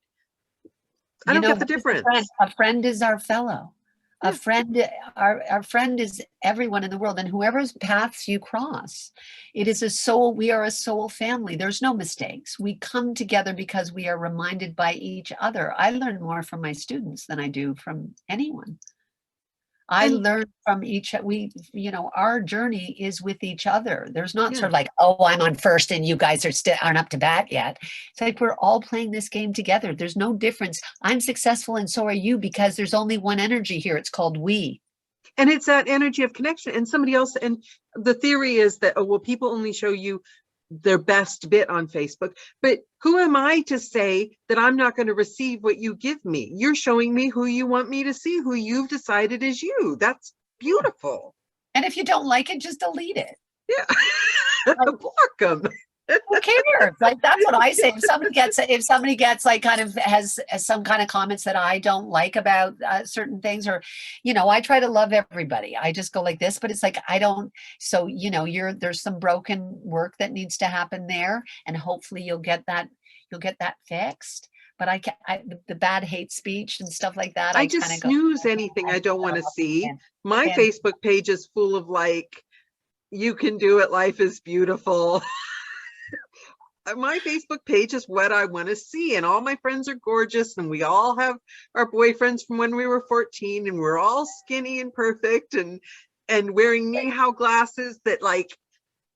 I don't get the difference. A friend is our fellow. A friend, our friend is everyone in the world, and whoever's paths you cross. It is a soul, we are a soul family. There's no mistakes. We come together because we are reminded by each other. I learn more from my students than I do from anyone. I And- learn from our journey is with each other. There's not Yeah. sort of like, oh, I'm on first and you guys aren't up to bat yet. It's like we're all playing this game together. There's no difference. I'm successful and so are you, because there's only one energy here. It's called we. And it's that energy of connection. And somebody else, and the theory is that, oh, well, people only show you their best bit on Facebook. But who am I to say that I'm not going to receive what you give me? You're showing me who you want me to see, who you've decided is you. That's beautiful. And if you don't like it, just delete it. Yeah. Block them. Who cares? Like, that's what I say. If somebody gets like kind of has some kind of comments that I don't like about certain things, or, I try to love everybody. I just go like this, but it's like, I don't. So, there's some broken work that needs to happen there, and hopefully you'll get that fixed. But the bad hate speech and stuff like that. I just snooze anything I don't want to see. My Facebook page is full of like, you can do it. Life is beautiful. My Facebook page is what I want to see, and all my friends are gorgeous, and we all have our boyfriends from when we were 14, and we're all skinny and perfect and wearing knee-high glasses that like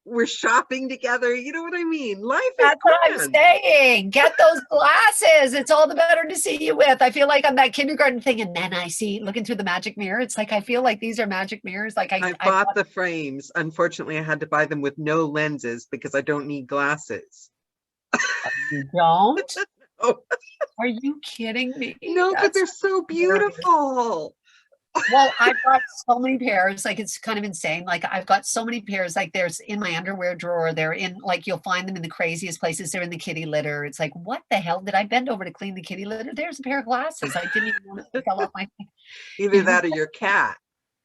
we're shopping together. You know what I mean? Life is That's what I'm grand. saying. Get those glasses. It's all the better to see you with. I feel like I'm that kindergarten thing, and then I see looking through the magic mirror. It's like I feel like these are magic mirrors. Like I bought the frames. Unfortunately, I had to buy them with no lenses because I don't need glasses. You don't? Oh. Are you kidding me? No, but they're so beautiful. Well, I've got so many pairs, like it's kind of insane. Like I've got so many pairs, like there's in my underwear drawer, they're in, like you'll find them in the craziest places. They're in the kitty litter. It's like, what the hell? Did I bend over to clean the kitty litter? There's a pair of glasses. I didn't even want to fell off my Either that or your cat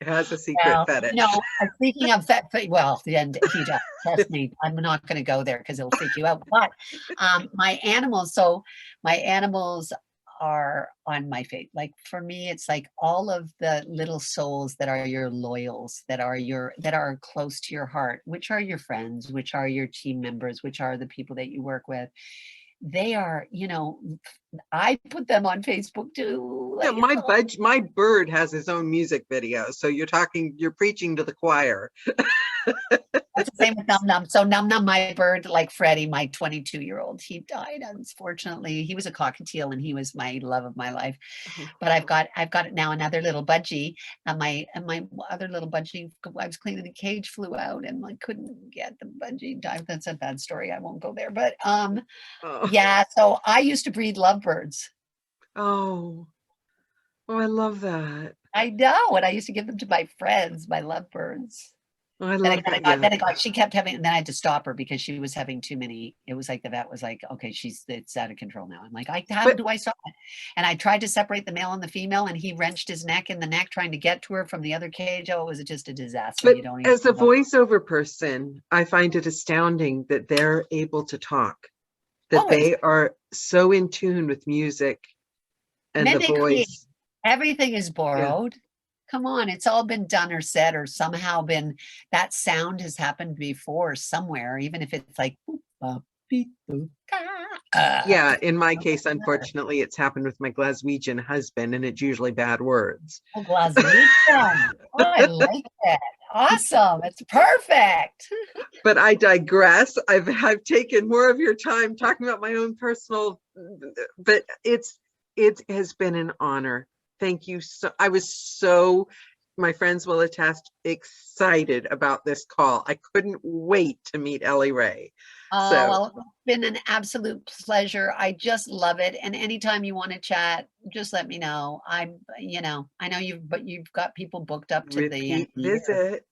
has a secret fetish. No, speaking of well, and he does. Trust me, I'm not going to go there because it'll freak you out. But my animals are on my face. Like for me, it's like all of the little souls that are your loyals, that are close to your heart, which are your friends, which are your team members, which are the people that you work with. They are, I put them on Facebook too. Yeah, my bird has his own music video. So you're preaching to the choir. It's the same with Num Num. So Num Num, my bird, like Freddie, my 22-year-old, he died, unfortunately. He was a cockatiel and he was my love of my life. But I've got now another little budgie, and my other little budgie, I was cleaning the cage, flew out, and I couldn't get the budgie died. That's a bad story. I won't go there. But yeah, so I used to breed lovebirds. Oh, I love that. I know, and I used to give them to my friends, my lovebirds. Oh, I love that. She kept having, and then I had to stop her because she was having too many. It was like the vet was like, okay, it's out of control now. I'm like, how do I stop it? And I tried to separate the male and the female, and he wrenched his neck in the neck trying to get to her from the other cage. Oh, it was just a disaster. But as a voiceover person, I find it astounding that they're able to talk, that they are so in tune with music and the voice. Everything is borrowed. Yeah. Come on, it's all been done or said or somehow been, that sound has happened before somewhere, even if it's like, yeah, in my case, unfortunately, it's happened with my Glaswegian husband, and it's usually bad words. Oh, Glaswegian. Oh, I like that. Awesome. It's perfect. But I digress. I've taken more of your time talking about my own personal, but it has been an honor. Thank you. I was so, my friends will attest, excited about this call. I couldn't wait to meet Elley Ray. Oh, well, it's been an absolute pleasure. I just love it. And anytime you want to chat, just let me know. I know you've got people booked up to Repeat visit.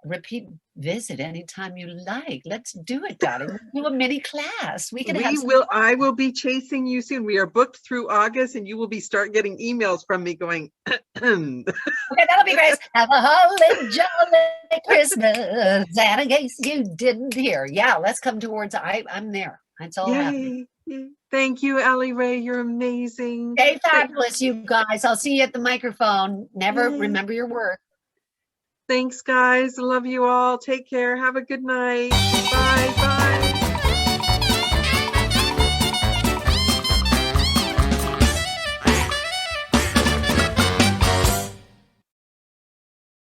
Repeat visit anytime you like. Let's do it, darling. We'll do a mini class. I will be chasing you soon. We are booked through August, and you will start getting emails from me going, okay, that'll be great. Have a holly jolly Christmas. And in case you didn't hear, yeah, let's come towards, I'm there. It's all happening. Yay. Thank you, Elley Ray. You're amazing. Stay fabulous, you guys. I'll see you at the microphone. Never Yay. remember your work. Thanks, guys. Love you all. Take care. Have a good night. Bye. Bye.